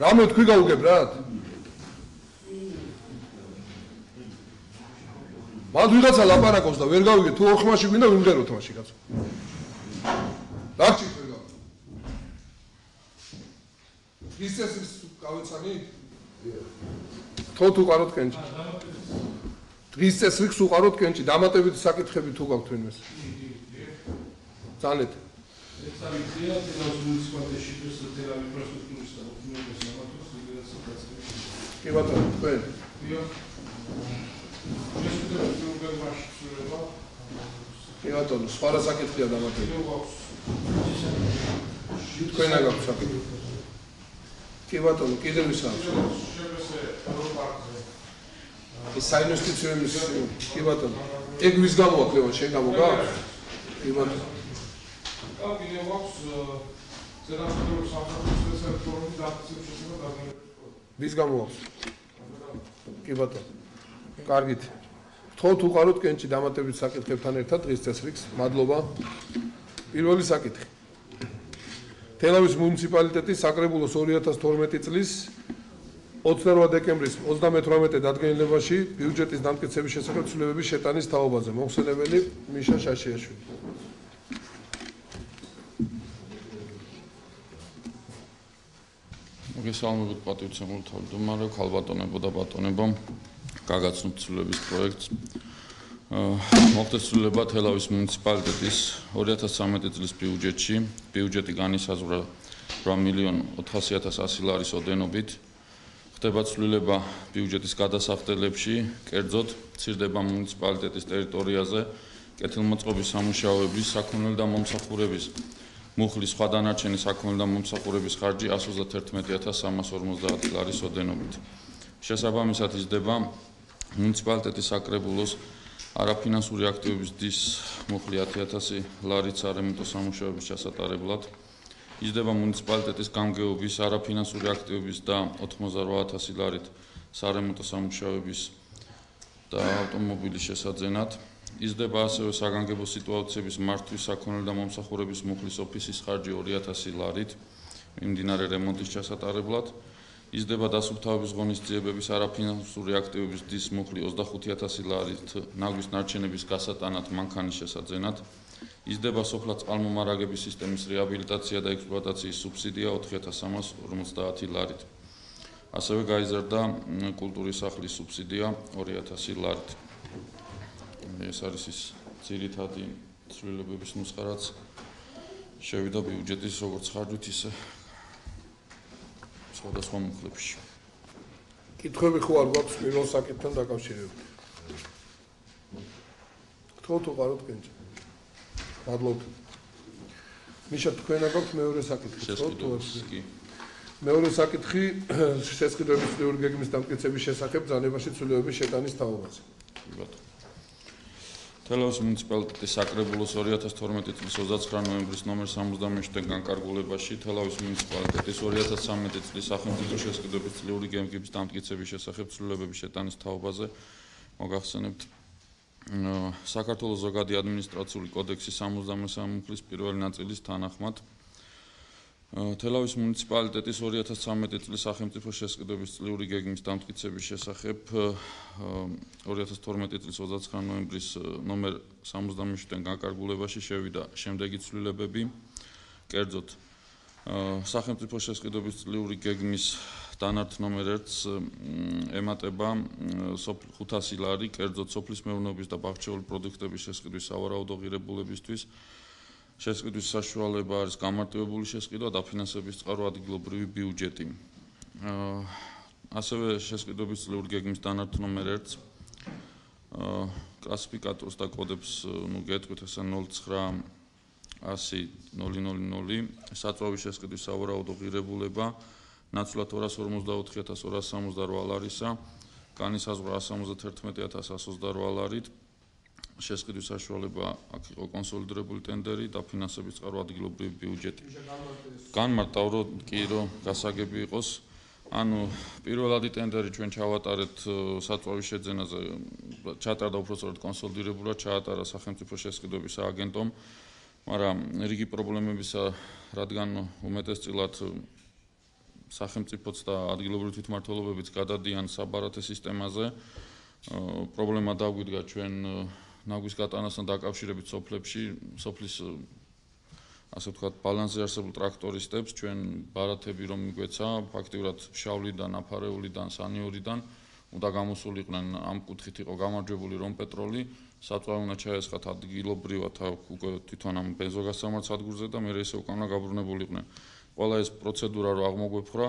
რამე თქვი გაუგებრათ? მან ვიღაცა ლაპარაკობს და ვერ გავიგე თუ ოხმაში გვინდა ვიმღეროთ მაშინ კაცო. დაგჭირ ვერ გავიგე. ისეს გავეცანი? თუ ყაროთ კენჭი. დღის წესრიგს უყაროთ კენჭი, დამატებითი საკითხები თუ გაქვთ თვითონს. ძალეთ. ეცავიცია თელავის მუნიციპალიტეტში თელავის ინფრასტრუქტურის და ოფიციალურ სამართლის ლიდერატურის დაცემის. კი ბატონო, თქვენ. კი ბატონო, სხვა რა საკითხია დამატებული? თქვენ აგაქვთ საკითხი. კი ბატონო, კიდევ ის აქვს. ეს საინვესტიციო მისია. კი ბატონო. ეგ ვის გამო აქვს ლევან, შენ გამო გაქვს? კი ბატონო. კიდევ აქვს ზედამხედველობის სამსახურის სპეციალისტური დაფიქსირების შესახებ დაგეგმებული. ვის გამო აქვს? კი ბატონო. კარგით. თქო უყაროთ კენჭი დამატებით საკითხებთან ერთად დღის წესრიგს. მადლობა. პირველი საკითხი. თელავის მუნიციპალიტეტის საკრებულოს 2012 წლის 28 დეკემბრის 38 დადგენილებაში ბიუჯეტის დამტკიცების შესახებ ცვლილებების შეტანის თაობაზე. მოხსენებელი მიშა შაშიაშვილი. მოგესალმებით პატივცემულ თავმჯდომარე, ქალბატონებო და ბატონებო. გაგაცნობთ ცვლილების პროექტს. მოხდეს ცვლილება თელავის მუნიციპალიტეტის 2013 წლის ბიუჯეტში. ბიუჯეტი განისაზღვრა 8.400.100 ლარის ოდენობით. ხდება ცვლილება ბიუჯეტის გადასახდელებში, კერძოდ მცირდება მუნიციპალიტეტის ტერიტორიაზე კეთილმოწყობის სამუშაოების, საქონელი და მომსახურების მუხლის სხვა დანარჩენი საქონელი და მომსახურების ხარჯი 131.350 ლარის ოდენობით. შესაბამისად იზრდება მუნიციპალიტეტის საკრებულოს არაფინანსური აქტივების დის მუხლი 10.000 ლარით სარემონტო სამუშაოების ჩასატარებლად. იზრდება მუნიციპალიტეტის გამგეობის არაფინანსური აქტივების და 88.000 ლარით სარემონტო სამუშაოების და ავტომობილის შესაძენად. იზრდება ასევე საგანგებო სიტუაციების მართვის საქონელი და მომსახურების მუხლის ოფისის ხარჯი 2.000 ლარით მიმდინარე რემონტის ჩასატარებლად. იზრდება დასუფთავების ღონისძიებების არაფინანსური აქტივების დის მუხლი 25.000 ლარით ნაგვის ნარჩენების გასატანად მანქანის შესაძენად. იზრდება სოფლა წყალმომარაგების სისტემის რეაბილიტაცია და ექსპლუატაციის სუბსიდია 4.350 ლარით. ასევე გაიზარდა კულტურის სახლის სუბსიდია 2.000 ლარით. ეს არის ის ძირითადი ცვლილებების ნუსხა, რაც შევიდა ბიუჯეტის როგორც ხარჯვით, ისე სხვადასხვა მუხლებში. კითხვები ხო არ გვაქვს პირველ საკითხთან დაკავშირებით? თქო უყაროთ კენჭი. მადლობა. მიშა თქვენ აგაქვთ მეორე საკითხი, კი. მეორე საკითხი შესყიდვების წლიური გეგმის დამტკიცების შესახებ ბრძანებაში ცვლილებების შეტანის თაობაზე. კი ბატონო. თელავის მუნიციპალიტეტის საკრებულოს 2012 წლის 29 ნოემბრის ნომერ 77-დან განკარგულებაში თელავის მუნიციპალიტეტის 2013 წლის სახელმწიფო შესყიდვების წლიური გეგმის დამტკიცების შესახებ ცვლილებების შეტანის თაობაზე მოგახსენებთ საქართველოს ზოგადი ადმინისტრაციული კოდექსის 63 მუხლის პირველი ნაწილის თანახმად თელავის მუნიციპალიტეტის 2013 წლის სახელმწიფო შესყიდვების წლიური გეგმის დამტკიცების შესახებ 2012 წლის 29 ნოემბრის ნომერ 77-დან განკარგულებაში შევიდა შემდეგი ცვლილებები. კერძოდ სახელმწიფო შესყიდვების წლიური გეგმის დანართ ნომერ 1-ს ემატება 500 ლარი, კერძოდ სოფლის მეურნეობის და ბაღჩეული პროდუქტების შესყიდვის სავარაუდო ღირებულებისთვის. შესყიდვის საშუალება არის გამარტივებული შესყიდვა, დაფინანსების წყარო ადგილობრივი ბიუჯეტი. ასევე შესყიდვების წლიური გეგმის დანართ ნომერ 1-ს კლასიფიკატორს და კოდებს გეტყვით, ესე 09.100.000 საწვავის შესყიდვის სავარაუდო ღირებულება ნაცვლად 254.268 ლარისა, განისაზღვრა 171.128 ლარით. შესყიდვის საშუალება აქ იყო კონსოლიდირებული ტენდერი და ფინანსების წყარო ადგილობრივი ბიუჯეტი. განმარტავ რომ გასაგები იყოს, ანუ პირველადი ტენდერი ჩვენ ჩავატარეთ საწვავის შეძენაზე, ჩატარდა უпростоრად კონსოლიდირებულად, ჩაატარა სახელმწიფო შესყიდვების სააგენტომ, მაგრამ რიგი პრობლემებისა, რადგან უმეტესწილად სახელმწიფოც და ადგილობრივი თვითმმართველობებიც გადადიან საბარათე სისტემაზე. პრობლემა დაგვიდგა ჩვენ ნაგვის გატანასთან დაკავშირებით სოფლის ასე ვთქვათ ბალანსზე არსებულ ტრაქტორისტებს ჩვენ ბარათები რომ მიგვეცა ფაქტიურად შავლიდან, აფარეულიდან, სანიორიდან უნდა გამოსულიყვნენ ამ კუთხით იყო გამარჯვებული რომ პეტროლი საწვავი უნდა ჩაესხათ ადგილობრივად უკვე თვითონ ამ ბენზოგასამართ სადგურზე და მე ესე უკანა გაბრუნებულიყვნენ. ყველა ეს პროცედურა რო აღმოგვეფხვრა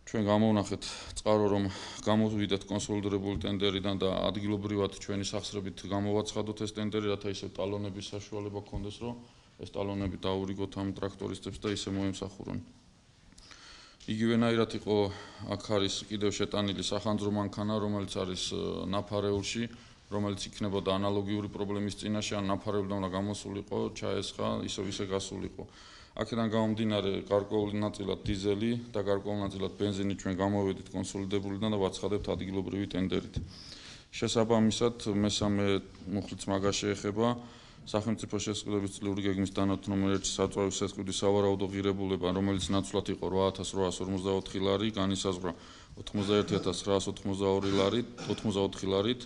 ჩვენ გამოვნახეთ წყარო რომ გამოვიდეთ კონსოლიდირებული ტენდერიდან და ადგილობრივად ჩვენი სახსრებით გამოვაცხადოთ ეს ტენდერი რათა ისე ტალონების საშუალება გქონდეს რომ ეს ტალონები დაურიგოთ ამ ტრაქტორისტებს და ისე მოემსახურონ. იგივენაირად იყო აქ არის კიდევ შეტანილი სახანძრო მანქანა რომელიც არის ნაფარეულში რომელიც იქნებოდა ანალოგიური პრობლემის წინაშე ან ნაფარეულიდან უნდა გამოსულიყო ჩაესხა ისე გასულიყო. აქედან გამომდინარე გარკვეული ნაწილად დიზელი და გარკვეული ნაწილად ბენზინი ჩვენ გამოვედით კონსოლიდებულიდან და ვაცხადებთ ადგილობრივი ტენდერით. შესაბამისად მესამე მუხლიც მაგას შეეხება სახელმწიფო შესყიდვების წლიური გეგმის დანაოთ ნომერ 1 საწვავის შესყიდვის სავარაუდო ღირებულება რომელიც ნაცვლად იყო 8854 ლარი განისაზღვრა 81982 ლარით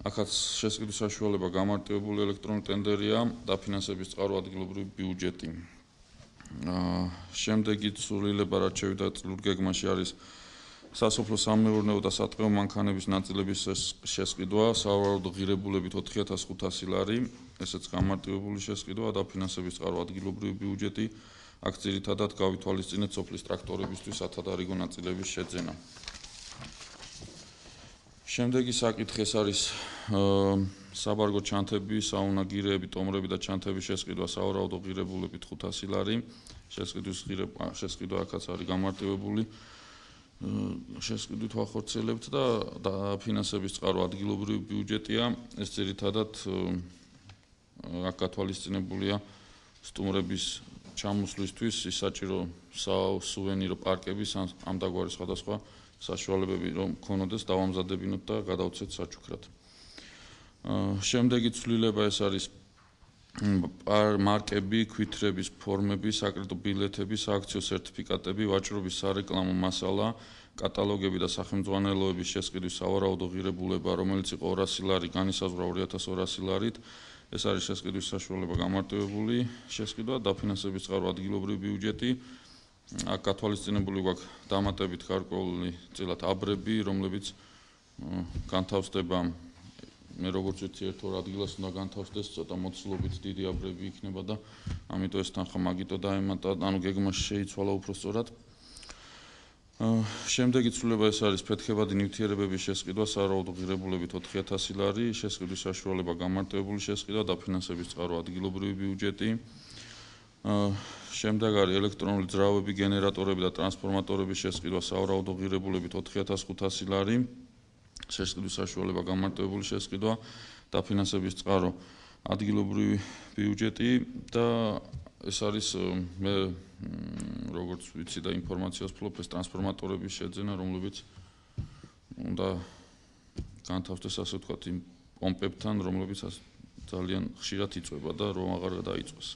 აქაც შესყიდვის საშუალება გამარტივებული ელექტრონული ტენდერია დაფინანსების წყარო ადგილობრივი ბიუჯეტი. შემდეგი ცვლილება რაც შევიდა წლურ გეგმაში არის სასოფლო სამეურნეო და სატყეო მანქანების ნაწილების შესყიდვა სავარაუდო ღირებულებით 4500 ლარი ესეც გამარტივებული შესყიდვა დაფინანსების წყარო ადგილობრივი ბიუჯეტი აქ ძირითადად გავითვალისწინეთ სოფლის ტრაქტორებისთვის სათადარიგო ნაწილების შეძენა. შემდეგი საკითხი ეს არის საბარგო ჩანთები, საუნაგირეები, ტომრები და ჩანთების შესყიდვა სავარაუდო ღირებულებით 500 ლარი. შესყიდვა აქაც არის გამარტივებული შესყიდვით ვახორციელებთ და დაფინანსების წყარო ადგილობრივი ბიუჯეტია. ეს ძირითადად აქ გათვალისწინებულია სტუმრების ჩამოსვლისთვის საჭირო სუვენირო პარკების ამ დაგვარი სხვადასხვა საშუალებები რომ ქონოდეს დავამზადებინოთ და გადავცეთ საჩუქრად. შემდეგი ცვლილება ეს არის მარკები, ქვითრების ფორმები, საკრედიტო ბილეთები, სააქციო სერტიფიკატები, ვაჭრობის სარეკლამო მასალა, კატალოგები და სახელმძღვანელოების შესყიდვის სავარაუდო ღირებულება, რომელიც იყო 200 ლარი, განისაზღვრა 2200 ლარით. ეს არის შესყიდვის საშუალება გამარტივებული შესყიდვა, დაფინანსების წყარო ადგილობრივი ბიუჯეტი. აქ გათვალისწინებული გვაქვს დამატებით გარკვეული წილად აბრები, რომლებიც განთავსდება მე როგორც ვიცი ერთ-ორ ადგილას უნდა განთავსდეს ცოტა მოცულობით დიდი აბრები იქნება და ამიტომ ეს თანხა მაგიტო დაემატა, ანუ გეგმაში შეიცვალა უფრო სწორად. შემდეგი ცვლილება ეს არის ფეთქებადი ნივთიერებების შესყიდვა სავარაუდო ღირებულებით 4000 ლარი, შესყიდვის საშუალება გამარტივებული შესყიდვა, დაფინანსების წყარო ადგილობრივი ბიუჯეტი. შემდეგ არის ელექტრონული ძრავები, გენერატორები და ტრანსფორმატორების შესყიდვა სავარაუდო ღირებულებით 4500 ლარი. შესყიდვის საშუალება გამარტივებული შესყიდვა, დაფინანსების წყარო ადგილობრივი ბიუჯეტი და ეს არის მე როგორც ვიცი და ინფორმაციას ვფლობ ეს ტრანსფორმატორების შეძენა, რომლებიც უნდა განთავსდეს ასე ვთქვათ იმ პომპებთან, რომლებიც ძალიან ხშირად იწვება და რომ აღარ დაიწვეს.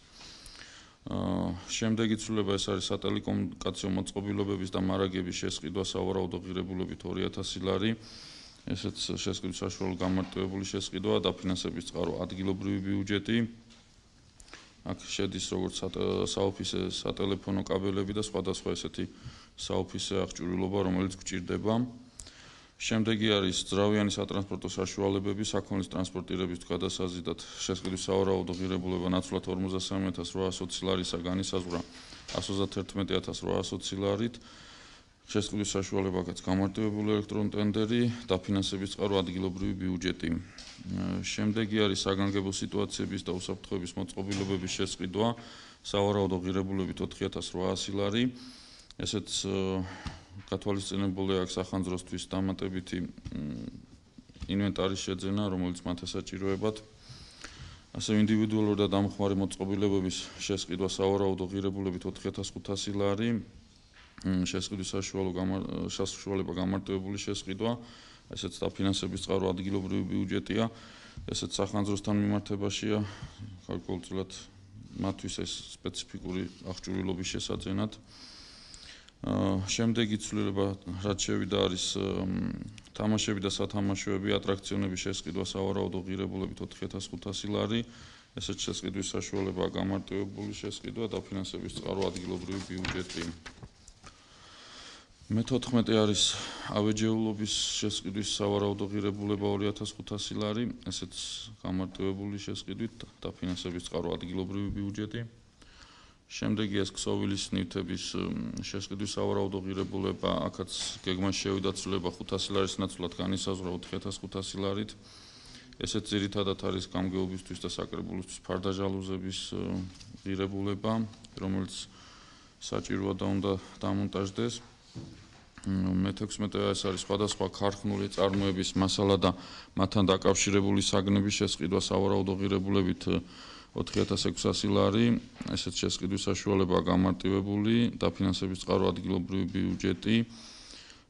შემდეგი ცვლილება ეს არის სატელეკომუნიკაციო მოწყობილობების და მარაგების შესყიდვა სავარაუდო ღირებულებით 2000 ლარი. ესეც შესყიდვის საშუალო გამარტივებული შესყიდვა, დაფინანსების წყარო ადგილობრივი ბიუჯეტი. აქ შედის როგორც საოფისე სატელეფონო კაბელები და სხვადასხვა ესეთი საოფისე აღჭურვილობა, რომელიც გვჭირდება. შემდეგი არის ძრავიანი სატრანსპორტო საშუალებები, საქონლის ტრანსპორტირების გადასაზიდად შესყიდვის სავარაუდო ღირებულება ნაცვლად 43820 ლარისა განისაზღვრა 121820 ლარით. შესყიდვის საშუალებაც გამარტივებული ელექტრონული ტენდერი, დაფინანსების წყარო ადგილობრივი ბიუჯეტი. შემდეგი არის საგანგებო სიტუაციების და უსაფრთხოების მოწყობილობების შესყიდვა, სავარაუდო ღირებულებით 4800 ლარი. ესეც გათვალისწინებულია აქ სახანძროსთვის დამატებითი ინვენტარის შეძენა, რომელიც მათ ესაჭიროებათ. ასევე ინდივიდუალური და დამხმარე მოწყობილობების შესყიდვა, სავარაუდო ღირებულებით 4500 ლარი. შესყიდვის საშუალება გამარტივებული შესყიდვა, ესეც დაფინანსების წყარო ადგილობრივი ბიუჯეტია, ესეც სახანძროსთან მიმართებაშია, გარკვეულწილად მათთვის ეს სპეციფიკური აღჭურვილობის შესაძენად. შემდეგი ცვლილება რაც შევიდა არის თამაშები და სათამაშოები, ატრაქციონების შესყიდვა სავარაუდო ღირებულებით 4500 ლარი, ესეც შესყიდვის საშუალებაა გამარტივებული შესყიდვა და ფინანსების წყარო ადგილობრივი ბიუჯეტი. მე-14 არის ავეჯეულობის შესყიდვის სავარაუდო ღირებულება 2500 ლარი, ესეც გამარტივებული შესყიდვით და ფინანსების წყარო ადგილობრივი ბიუჯეტი. შემდეგი ეს ქსოვილის ნივთების შესყიდვის სავარაუდო ღირებულება, აქაც გეგმაში შევიდა ცვლილება 500 ლარის ნაცვლად განისაზღვრა 4500 ლარით. ესეც ძირითადად არის გამგეობისთვის და საკრებულოსთვის ფარდაჟალუზების ღირებულება, რომელიც საჭიროა და უნდა დამონტაჟდეს. მე-16 ეს არის სხვადასხვა ქარხნული წარმოების მასალა და მათთან დაკავშირებული საგნების შესყიდვა სავარაუდო ღირებულებით 4600 ლარი, ესეც შესყიდვის საშუალებაა გამარტივებული და ფინანსების წყარო ადგილობრივი ბიუჯეტი.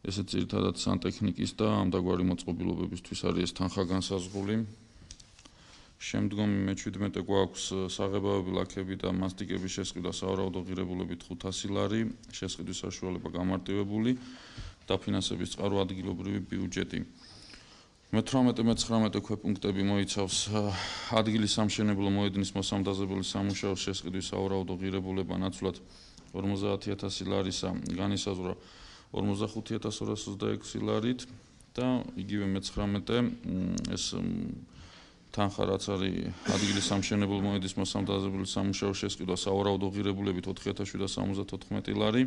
ესეც ძირითადად სანტექნიკის და ამდაგვარი მოწყობილობებისთვის არის ეს თანხა განსაზღვრული. შემდგომი მე-17 გვაქვს საღებავები, ლაქები და მასტიკების შესყიდვა სავარაუდო ღირებულებით 500 ლარი, შესყიდვის საშუალება გამარტივებული და ფინანსების წყარო ადგილობრივი ბიუჯეტი. მე-18 მე-19 ქვეპუნქტები მოიცავს ადგილის სამშენებლო მოედნის მოსამზადებელი სამუშაოს შესყიდვის სავარაუდო ღირებულება ნაცვლად 50000 ლარისა, განისაზღვრა 45226 ლარით და იგივე მე-19 ეს თანხა რაც არის ადგილის სამშენებლო მოედნის მოსამზადებელი სამუშაოს შესყიდვა სავარაუდო ღირებულებით 4774 ლარი.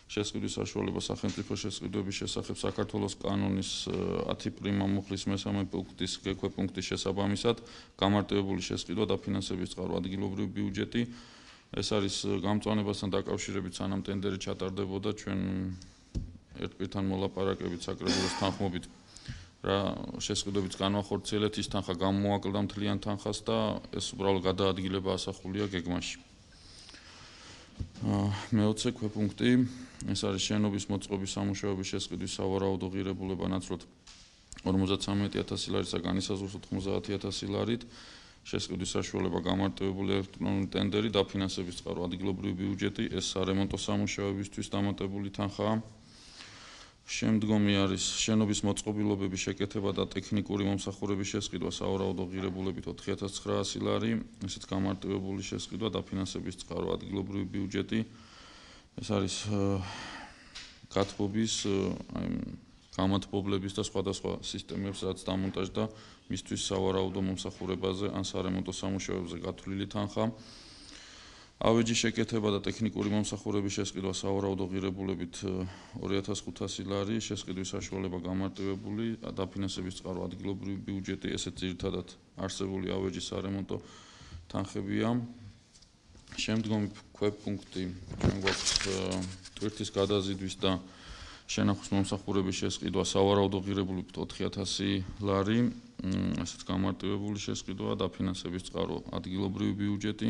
შესყიდვის საშუალება სახელმწიფო შესყიდვების შესახებ საქართველოს კანონის 10 პრიმა მუხლის მე-3 პუნქტის ქვეპუნქტის შესაბამისად გამარტივებული შესყიდვა და ფინანსების წყარო ადგილობრივი ბიუჯეტი. ეს არის გამწვანებასთან დაკავშირებით სანამ ტენდერი ჩატარდებოდა ჩვენ ერთ პირთან მოლაპარაკებით საკრებულოს თანხმობით რა შესყიდვებიც განვახორციელეთ, ის თანხა გამოაკლდა მთლიან თანხას და ეს უბრალოდ გადაადგილება ასახულია გეგმაში. მე-20 ქვეპუნქტი ეს არის შენობის მოწყობის სამუშაოების შესყიდვის სავარაუდო ღირებულება ნაცვლად 53000 ლარისა, განისაზღვრა 90000 ლარით, შესყიდვის საშუალება გამარტივებული ელექტრონული ტენდერი და ფინანსების წყარო ადგილობრივი ბიუჯეტი, ეს სარემონტო სამუშაოებისთვის დამატებული თანხაა. შემდგომი არის შენობის მოწყობილობების შეკეთება და ტექნიკური მომსახურების შესყიდვა სავარაუდო ღირებულებით 4900 ლარი, ესეც გამარტივებული შესყიდვა და ფინანსების წყარო ადგილობრივი ბიუჯეტი. ეს არის გათბობის, გამათბობლების და სხვადასხვა სისტემებს რაც დამონტაჟდა მისთვის სავარაუდო მომსახურებაზე ან სარემონტო სამუშაოებზე გათვლილი თანხა. ავეჯის შეკეთება და ტექნიკური მომსახურების შესყიდვა სავარაუდო ღირებულებით 2500 ლარი, შესყიდვის საშუალება გამარტივებული და ფინანსების წყარო ადგილობრივი ბიუჯეტი, ესეც ძირითადად არსებული ავეჯის სარემონტო თანხებია. შემდგომი ქვეპუნქტი ჩვენ გვაქვს ტვირთის გადაზიდვის და შენახვის მომსახურების შესყიდვა სავარაუდო ღირებულებით 4000 ლარი, ესეც გამარტივებული შესყიდვა და ფინანსების წყარო ადგილობრივი ბიუჯეტი.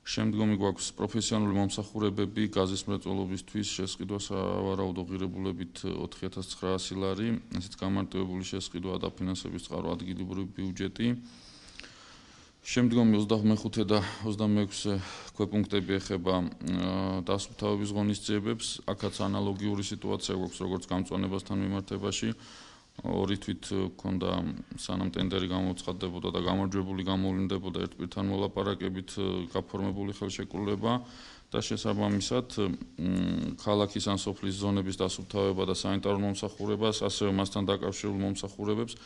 შემდგომი გვაქვს პროფესიონალური მომსახურებები გაზის მრეწველობისთვის შესყიდვა სავარაუდო ღირებულებით 4900 ლარი, ესეც გამარტივებული შესყიდვა და ფინანსების წყარო ადგილობრივი ბიუჯეტი. შემდგომი 25 და 26 ქვეპუნქტები ეხება დასუფთავების ღონისძიებებს, აქაც ანალოგიური სიტუაცია გვაქვს როგორც გამწვანებასთან მიმართებაში. ორი თვით ქონდა სანამ ტენდერი გამოცხადდებოდა და გამარჯვებული გამოვლინდებოდა ერთ პირთან მოლაპარაკებით გაფორმებული ხელშეკრულება და შესაბამისად ქალაქის ან სოფლის ზონების დასუფთავება და სანიტარულ მომსახურებას, ასევე მასთან დაკავშირებულ მომსახურებებს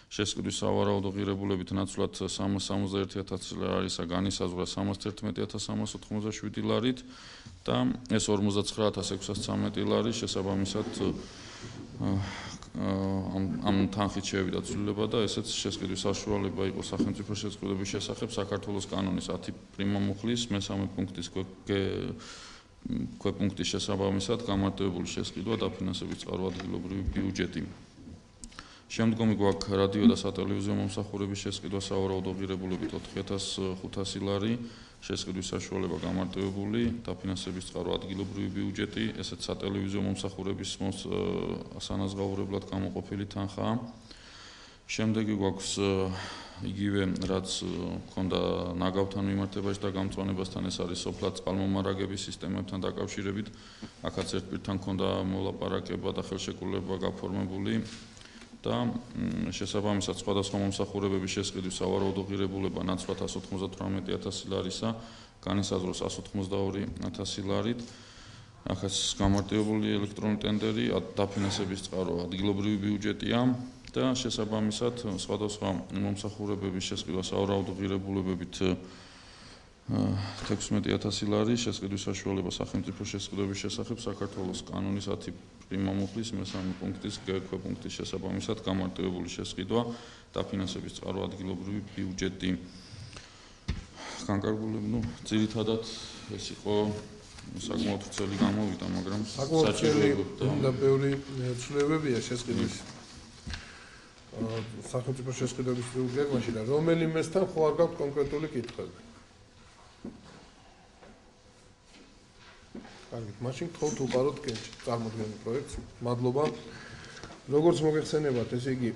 შესყიდვის სავარაუდო ღირებულებით ნაცვლად 371000 ლარისა, განისაზღვრა 311387 ლარით და ეს 59613 ლარი შესაბამისად ამ თანხით შევიდა ცვლილება და ესეც შესყიდვის საშუალება იყო სახელმწიფო შესყიდვების შესახებ საქართველოს კანონის 10 პრიმა მუხლის მე-3 პუნქტის ქვეპუნქტის შესაბამისად გამარტივებული შესყიდვა და ფინანსების წყარო ადგილობრივი ბიუჯეტი. შემდგომი გვაქვს რადიო და სატელევიზიო მომსახურების შესყიდვა სავარაუდო ღირებულებით 4500 ლარი, შესყიდვის საშუალება გამარტივებული და ფინანსების წყარო ადგილობრივი ბიუჯეტი, ესეც სატელევიზიო მომსახურების სანაზღაურებლად გამოყოფილი თანხაა. შემდეგი გვაქვს იგივე რაც ქონდა ნაგავთან მიმართებაში და გამწვანებასთან, ეს არის სოფლად წყალმომარაგების სისტემებთან დაკავშირებით. აქაც ერთ პირთან ქონდა მოლაპარაკება და ხელშეკრულება გაფორმებული და შესაბამისად სხვადასხვა მომსახურებების შესყიდვის სავარაუდო ღირებულება ნაცვლად 198,000 ლარისა, განისაზღვრა 182,000 ლარით. აქაც გამარტივებული ელექტრონული ტენდერი, დაფინანსების წყარო ადგილობრივი ბიუჯეტია და შესაბამისად სხვადასხვა მომსახურებების შესყიდვა სავარაუდო ღირებულებებით 16,000 ლარი, შესყიდვის საშუალება სახელმწიფო შესყიდვების შესახებ საქართველოს კანონის 10 პრიმა მუხლის მესამე პუნქტის ქვეპუნქტის შესაბამისად გამარტივებული შესყიდვა დაფინანსების წყარო ადგილობრივი ბიუჯეტი. განკარგულებული, ძირითადად ეს იყო საკმაოდ ვრცელი გამოვიდა, მაგრამ საჭიროა და ბევრი ცვლილებებია შესყიდვის სახელმწიფო შესყიდვების გეგმაში და რომელიმესთან ხო არ გაქვთ კონკრეტული კითხვები. კარგით, მაშინ გთხოვთ უყაროთ კენჭი წარმოქმნილი პროექტს. მადლობა. როგორც მოგეხსენებათ, ესე იგი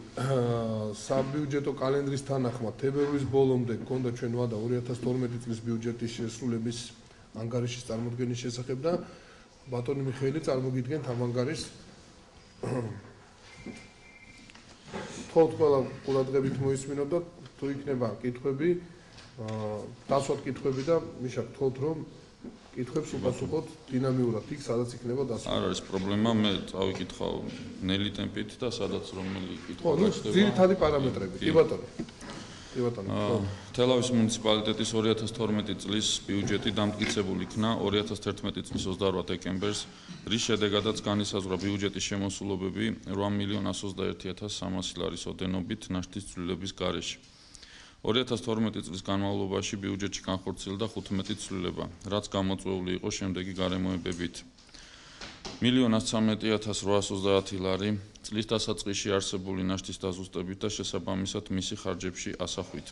საბიუჯეტო კალენდრის თანახმად თებერვლის ბოლომდე გქონდა ჩვენ ვადა 2012 წლის ბიუჯეტის შესრულების ანგარიშის წარმოქმნის შესახებ და ბატონი მიხეილი წარმოგიდგენთ ამ ანგარიშს. თქო ყველა ყურადღებით მოისმინოთ და თუ იქნება კითხვები, დასვათ კითხვები და მიშა გთხოვთ რომ კითხვებს უპასუხოთ დინამიურად იქ სადაც იქნება დასვლა. არ არის პრობლემა, მე წავიკითხავ ნელი ტემპით და სადაც რომელი კითხვა გაჩნდება. ძირითადი პარამეტრები. კი ბატონო. კი ბატონო. თელავის მუნიციპალიტეტის 2012 წლის ბიუჯეტი დამტკიცებული იქნა 2011 წლის 28 დეკემბერს, რის შედეგადაც განისაზღვრა ბიუჯეტის შემოსულობები 8,121,300 ლარის ოდენობით ნაშთის ცვლილების გარეშე. 2012 წლის განმავლობაში ბიუჯეტში განხორციელდა 15 ცვლილება, რაც გამოწვეული იყო შემდეგი გარემოებებით. 1,113,830 ლარი წლის დასაწყისში არსებული ნაშთის დაზუსტებით და შესაბამისად მისი ხარჯებში ასახვით.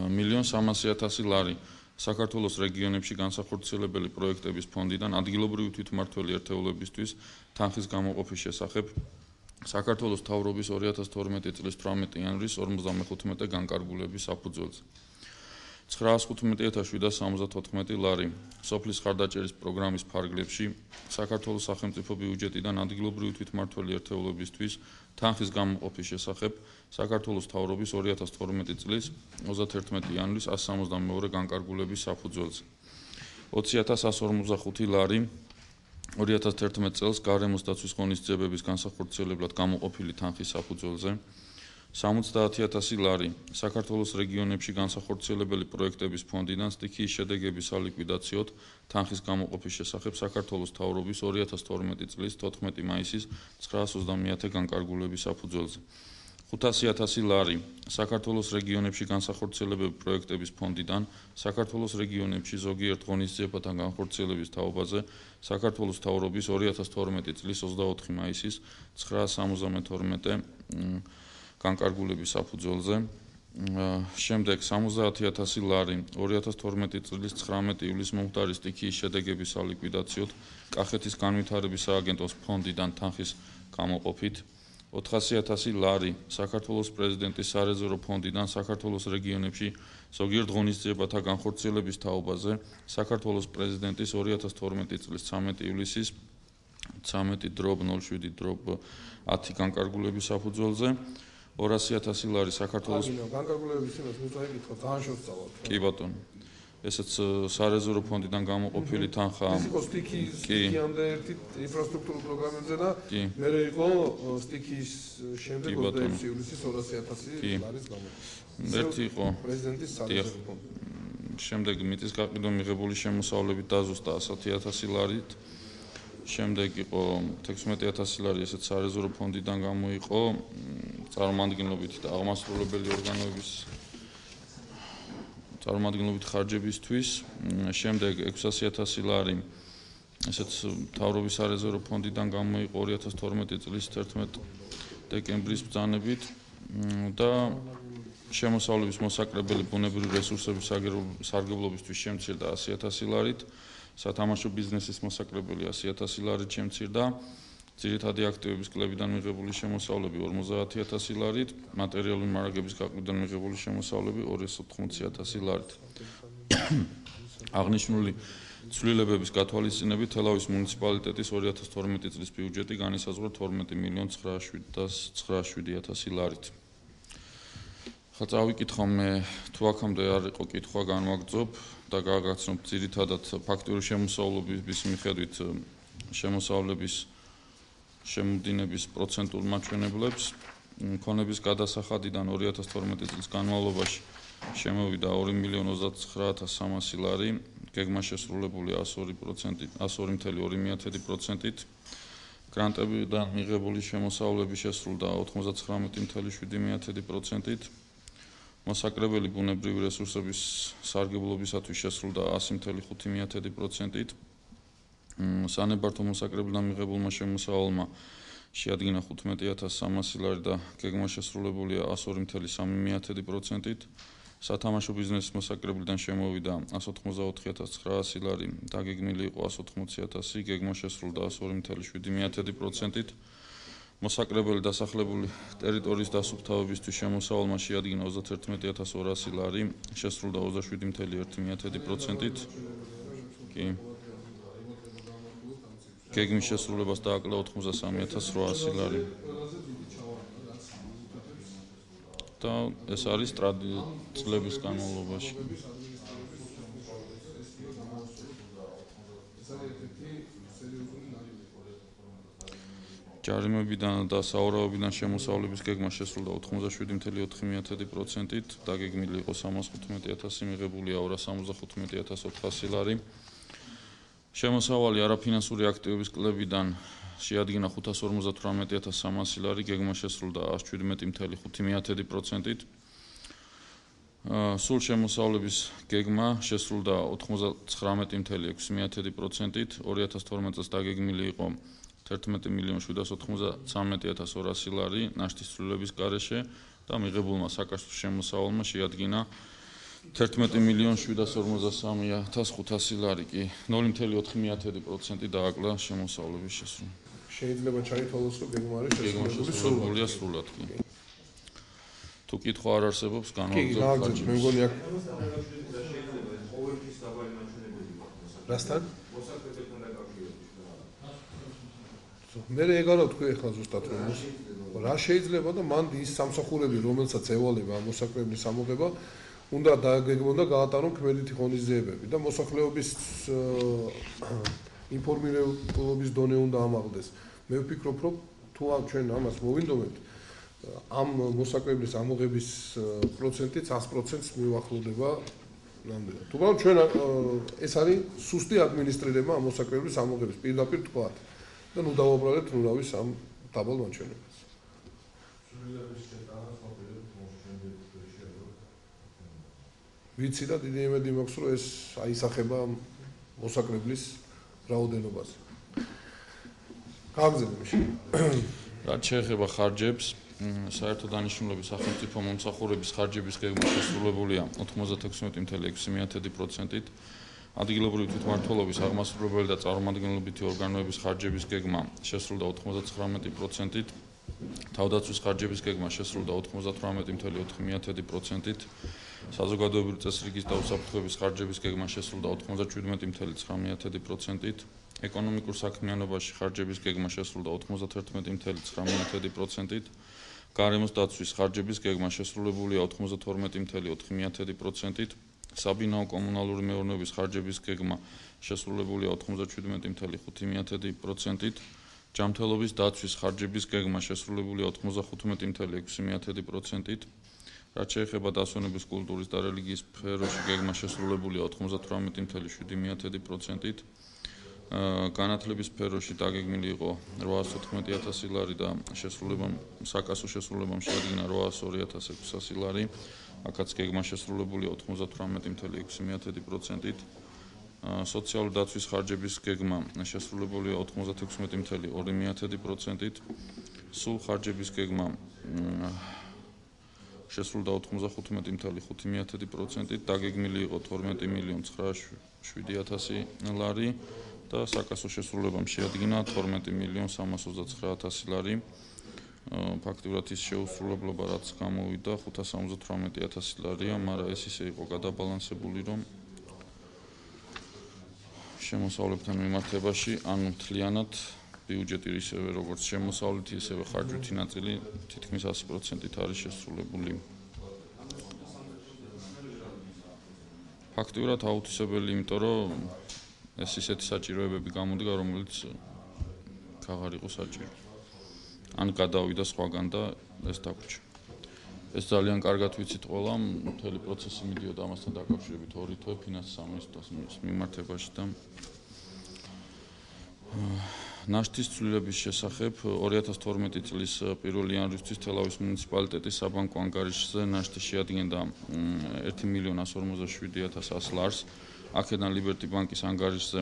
1,300,000 ლარი საქართველოს რეგიონებში განსახორციელებელი პროექტების ფონდიდან ადგილობრივი თვითმმართველი ერთეულებისთვის თანხის გამოყოფის შესახებ საქართველოს მთავრობის 2012 წლის 18 იანვრის 55 განკარგულების საფუძველზე. 915,774 ლარი სოფლის ხარდაჭერის პროგრამის ფარგლებში საქართველოს სახელმწიფო ბიუჯეტიდან ადგილობრივი თვითმმართველი ერთეულებისთვის თანხის გამოყოფის შესახებ საქართველოს მთავრობის 2012 წლის 31 იანვრის 162 განკარგულების საფუძველზე. 20,145 ლარი 2011 წელს გარემოს დაცვის ღონისძიებების განსახორციელებლად გამოყოფილი თანხის საფუძველზე. 70,000 ლარი საქართველოს რეგიონებში განსახორციელებელი პროექტების ფონდიდან სტიქიის შედეგების სალიკვიდაციოდ თანხის გამოყოფის შესახებ საქართველოს მთავრობის 2012 წლის 14 მაისის 929 განკარგულების საფუძველზე. 500,000 ლარი საქართველოს რეგიონებში განსახორციელებელი პროექტების ფონდიდან საქართველოს რეგიონებში ზოგიერთ ღონისძიებათა განხორციელების თაობაზე საქართველოს მთავრობის 2012 წლის 24 მაისის 962 განკარგულების საფუძველზე. შემდეგ 70,000 ლარი 2012 წლის 19 ივლისს მომხდარი სტიქიის შედეგების სალიკვიდაციოდ კახეთის განვითარების სააგენტოს ფონდიდან თანხის გამოყოფით. 400,000 ლარი საქართველოს პრეზიდენტის სარეზერვო ფონდიდან საქართველოს რეგიონებში ზოგიერთ ღონისძიებათა განხორციელების თაობაზე საქართველოს პრეზიდენტის 2012 წლის 13 ივლისის 13/07/10 განკარგულების საფუძველზე. 200,000 ლარი საქართველოს განკარგულების იმას მოწაიკითხო, ძალიან შევსწავლოთ. კი ბატონო. ესეც სარეზერვო ფონდიდან გამოყოფილი თანხა. ეს იყო სტიქიამდე ერთი ინფრასტრუქტურულ პროგრამებზე და მე იყო სტიქიის შემდეგ 21 ივლისის 200,000 ლარის გამოყოფილი. ერთი იყო პრეზიდენტის სარეზერვო ფონდი. შემდეგ მიწის გაყიდვა მიღებული შემოსავლებით დაზუსტა 100,000 ლარით. შემდეგ იყო 16,000 ლარი ესეც სარეზერვო ფონდიდან გამოიყო წარმომადგენლობითი და აღმასრულებელი ორგანოების წარმომადგენლობითი ხარჯებისთვის. შემდეგ 600,000 ლარი ესეც მთავრობის სარეზერვო ფონდიდან გამოიყო 2012 წლის 11 დეკემბრის ბრძანებით და შემოსავლების მოსაკრებელი ბუნებრივი რესურსების სარგებლობისთვის შემცირდა 100,000 ლარით. სათამაშო ბიზნესის მოსაკრებელი 100,000 ლარით შემცირდა. ძირითადი აქტივების კლებიდან მიღებული შემოსავლები 50000 ლარით, მატერიალური მარაგების გაყიდვიდან მიღებული შემოსავლები 280000 ლარით. აღნიშნული ცვლილებების გათვალისწინებით თელავის მუნიციპალიტეტის 2012 წლის ბიუჯეტი განისაზღვრა 12,907,000 ლარით. ხა წავიკითხო მე თუ აქამდე არ იყო კითხვა განვაგრძობ და გააგრძნობ ძირითადად ფაქტური შემოსავლების მიხედვით შემოსავლების შემოდინების პროცენტულ მაჩვენებლებს. ქონების გადასახადიდან 2012 წლის განმავლობაში შემოვიდა 2,29,300 ლარი, გეგმა შესრულებულია 102.2%-ით. გრანტებიდან მიღებული შემოსავლები შესრულდა 99.7%-ით. მოსაკრებელი ბუნებრივი რესურსების სარგებლობისათვის შესრულდა 100.5%-ით. სანებართო მოსაკრებლიდან მიღებულმა შემოსავალმა შეადგინა 15,300 ლარი და გეგმა შესრულებულია 102.3%-ით. სათამაშო ბიზნესის მოსაკრებლიდან შემოვიდა 184,900 ლარი და გეგმილი იყო 180,000, გეგმა შესრულდა 102.7%-ით. მოსაკრებელი დასახლებული ტერიტორიის დასუფთავებისთვის შემოსავალმა შეადგინა 31,200 ლარი, შესრულდა 27.1%-ით. კი. გეგმის შესრულებას დააკლა 83,800 ლარი. და ეს არის წლების განმავლობაში. ჯარიმებიდან და საავარაობიდან შემოსავლების გეგმა შესრულდა 87.4%-ით და გეგმილი იყო 315,000, მიღებულია 275,400 ლარი. შემოსავალი არაფინანსური აქტივების კლებიდან შეადგინა 558,300 ლარი, გეგმა შესრულდა 117.5%-ით. სულ შემოსავლების გეგმა შესრულდა 99.6%-ით, 2012 წელს დაგეგმილი იყო 11,793,200 ლარი ნაშთის ცვლილების გარეშე და მიღებულმა საკაშთო შემოსავალმა შეადგინა 11,753,500 ლარი კი 0.4% დააკლა შემოსავლების შესრულება. შეიძლება ჩაითვალოს, რომ გეგმა არის შესრულებულია სრულად კი. თუ კითხვა არ არსებობს, კი, გააგზავნეთ, მე მგონი აქ რასთან? მე ეგარო თქვი ახლა ზუსტად რომ რა შეიძლება და მან ის სამსახურები, რომელსაც ევალება ამ მოსაკრებლის ამოღება, უნდა დაგეგმონ და გაატარონ ქმედითი ღონისძიებები და მოსახლეობის ინფორმირებულობის დონე უნდა ამაღლდეს. მე ვფიქრობ, რომ თუ ჩვენ ამას მოვინდომებთ, ამ მოსაკრებლის ამოღების პროცენტი 100%-ს მივახლოვდება ნამდვილად. თუმცა ჩვენ ეს არის სუსტი ადმინისტრირება ამ მოსაკრებლის ამოღების პირდაპირ თქვათ და ნუ დავაბრალეთ ნურავის ამ დაბალ მაჩვენებლებს. ვიცი და დიდი იმედი მაქვს, რომ ეს აისახება მოსაკრებლის რაოდენობაზე. გააგზავნე მაშინ. რაც შეეხება ხარჯებს, საერთო დანიშნულების სახელმწიფო მომსახურების ხარჯების გეგმა შესრულებულია 96.6%-ით. ადგილობრივი თვითმმართველობის აღმასრულებელი და წარმომადგენლობითი ორგანოების ხარჯების გეგმა შესრულდა 99%-ით. თავდაცვის ხარჯების გეგმა შესრულდა 98.4%-ით. საზოგადოებრივი წესრიგის და უსაფრთხოების ხარჯების გეგმა შესრულდა 97.9%-ით. ეკონომიკურ საქმიანობაში ხარჯების გეგმა შესრულდა 91.9%-ით. გარემოს დაცვის ხარჯების გეგმა შესრულებულია 92.4%-ით. საბინაო კომუნალური მეურნეობის ხარჯების გეგმა შესრულებულია 97.5%-ით. ჯანმრთელობის დაცვის ხარჯების გეგმა შესრულებულია 95.6%-ით. რაც შეეხება დასვენების კულტურის და რელიგიის სფეროში გეგმა შესრულებულია 98.7%-ით. განათლების სფეროში დაგეგმილი იყო 814,000 ლარი და საკასო შესრულებამ შეადგინა 802,600 ლარი. აქაც გეგმა შესრულებულია 98.6%-ით. სოციალური დაცვის ხარჯების გეგმა შესრულებულია 96.2%-ით. სულ ხარჯების გეგმა შესრულდა 95.5%-ით, დაგეგმილი იყო 12,907,000 ლარი და საკასო შესრულებამ შეადგინა 12.329.000 ლარი. ფაქტიურად ის შეუსრულებლობა რაც გამოვიდა 578.000 ლარია, მაგრამ ეს ისე იყო გადაბალანსებული, რომ შემოსავლებთან მიმართებაში, ანუ მთლიანად ბიუჯეტი ისევე როგორც შემოსავლითი, ისევე ხარჯვითი ნაწილი თითქმის 100%-ით არის შესრულებული. ფაქტიურად აუთვისებელი, იმიტომ რომ ეს ისეთი საჭიროებები გამოდგა, რომელიც აღარ იყო საჭირო. ან გადავიდა სხვაგან და ეს დაგვრჩა. ეს ძალიან კარგად ვიცით ყველა, მთელი პროცესი მიდიოდა ამასთან დაკავშირებით 2 თვე ფინანსის სამინისტროს მიმართებაში და ნაშთის ცვლილების შესახებ 2012 წლის 1 იანვრისთვის თელავის მუნიციპალიტეტის საბანკო ანგარიშზე ნაშთი შეადგენდა 1.147.100 ლარს, აქედან ლიბერტი ბანკის ანგარიშზე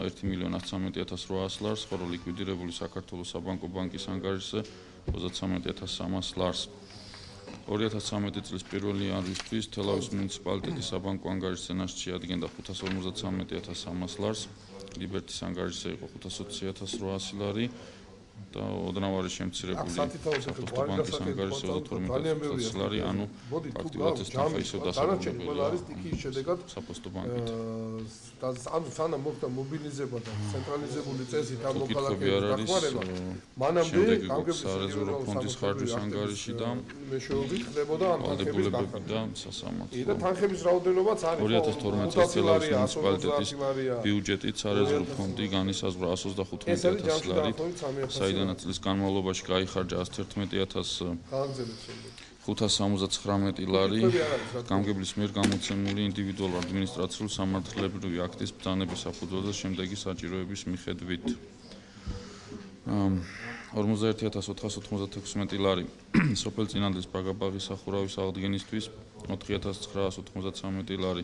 1.113.800 ლარს, ხოლო ლიკვიდირებული საქართველოს საბანკო ბანკის ანგარიშზე 33.300 ლარს. 2013 წლის 1 იანვრისთვის თელავის მუნიციპალიტეტის საბანკო ანგარიშზე ნაშთი შეადგენდა 553.300 ლარს, ლიბერტის ანგარიშზე იყო 520.800 ლარი და ოდნავ არის შემცირებული საფოსტო ბანკის ანგარიშზე 32.000 ლარი, ანუ ფაქტიურად ეს თანხა ისევ დასაბუთებელია საფოსტო ბანკით. ანუ სანამ მოხდა მობილიზება და ცენტრალიზებული წესით ამ მოქალაქეების დახმარება, მანამდე სარეზერვო ფონდის ხარჯვის ანგარიში და მეშვეობით ხდებოდა ამ თანხების დახმარება და სასამართლო. და თანხების რაოდენობაც არის 2012 წელს თელავის მუნიციპალიტეტის ბიუჯეტით სარეზერვო ფონდი განისაზღვრა 195.000 ლარით, საიდანაც წლის განმავლობაში გაიხარჯა 111.579 ლარი გამგებლის მიერ გამოცემული ინდივიდუალურ ადმინისტრაციულ სამართლებრივი აქტის ბრძანების საფუძველზე შემდეგი საჭიროების მიხედვით. 41.496 ლარი სოფელ წინანდლის ბაგაბაღის სახურავის აღდგენისთვის, 4.993 ლარი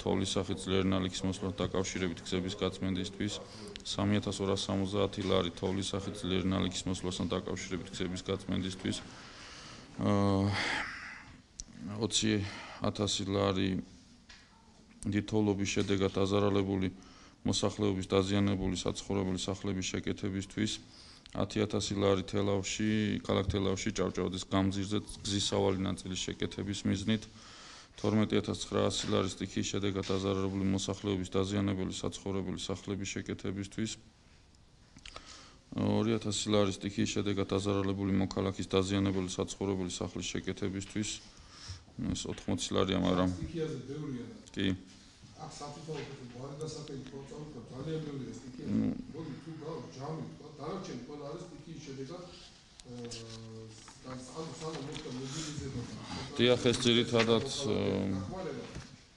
თოვლის სახით ძლიერი ნალექის მოსვლასთან დაკავშირებით გზების გაწმენდისთვის, 3.270 ლარი თოვლის სახით ძლიერი ნალექის მოსვლასთან დაკავშირებით გზების გაწმენდისთვის, 20.000 ლარი დითოვლობის შედეგად აზარალებული მოსახლეობის დაზიანებული საცხოვრებელი სახლების შეკეთებისთვის, 10.000 ლარი თელავში, ქალაქ თელავში ჭავჭავაძის გამზირზე გზის სავალი ნაწილის შეკეთების მიზნით, 12.900 ლარი სტიქიის შედეგად აზარალებული მოსახლეობის დაზიანებული საცხოვრებელი სახლების შეკეთებისთვის, 2.000 ლარი სტიქიის შედეგად აზარალებული მოქალაქის დაზიანებული საცხოვრებელი სახლის შეკეთებისთვის, ეს 80 ლარია, მაგრამ სტიქიაზე ბევრია. კი. აქ საფუძველზე გვარი დასაფერი პროცენტი ძალიან ბევრია სტიქიაზე. მოდი თუ ჯამი, დანარჩენი ყველა არის სტიქიის შედეგად სანამ მოხდა მობილიზება. დიახ, ეს ძირითადად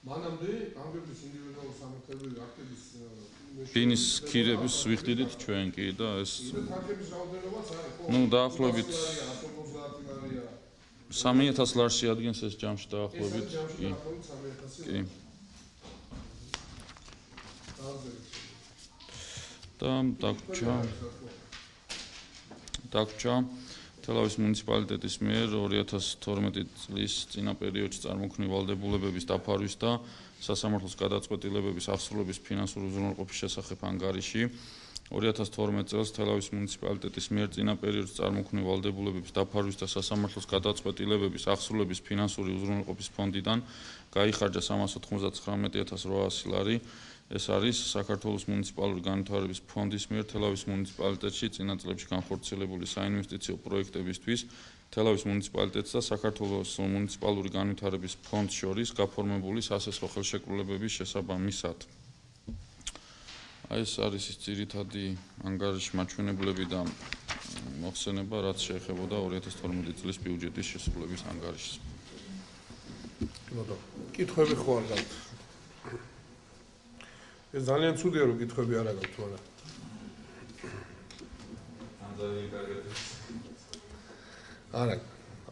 მანამდე გამგებლის ინდივიდუალური სამართლებრივი აქტების ბინის ქირების ვიხდიდით ჩვენ კი და ეს თანხების რაოდენობაც არის ხო? ნუ დაახლოებით 150 ლარია. 3.000 ლარს შეადგენს ეს ჯამში დაახლოებით. კი. და დაგვრჩა თელავის მუნიციპალიტეტის მიერ 2012 წლის წინა პერიოდში წარმოქმნილი ვალდებულებების დაფარვის და სასამართლოს გადაწყვეტილებების აღსრულების ფინანსური უზრუნველყოფის შესახებ ანგარიში 2012 წელს თელავის მუნიციპალიტეტის მიერ წინა პერიოდში წარმოქმნილი ვალდებულებების დაფარვის და სასამართლოს გადაწყვეტილებების აღსრულების ფინანსური უზრუნველყოფის ფონდიდან გაიხარჯა 399.800 ლარი. ეს არის საქართველოს მუნიციპალური განვითარების ფონდის მიერ თელავის მუნიციპალიტეტში წინა წლებში განხორციელებული საინვესტიციო პროექტებისთვის თელავის მუნიციპალიტეტს და საქართველოს მუნიციპალური განვითარების ფონდს შორის გაფორმებული სასესხო ხელშეკრულებების შესაბამისად. ეს არის ის ძირითადი ანგარიში მაჩვენებლები და მოხსენება, რაც შეეხებოდა 2012 წლის ბიუჯეტის შესრულების ანგარიშს. კითხვები ხო არ გაქვთ? ეს ძალიან ცუდია რომ კითხვები არ აქვს, მაგრამ არა,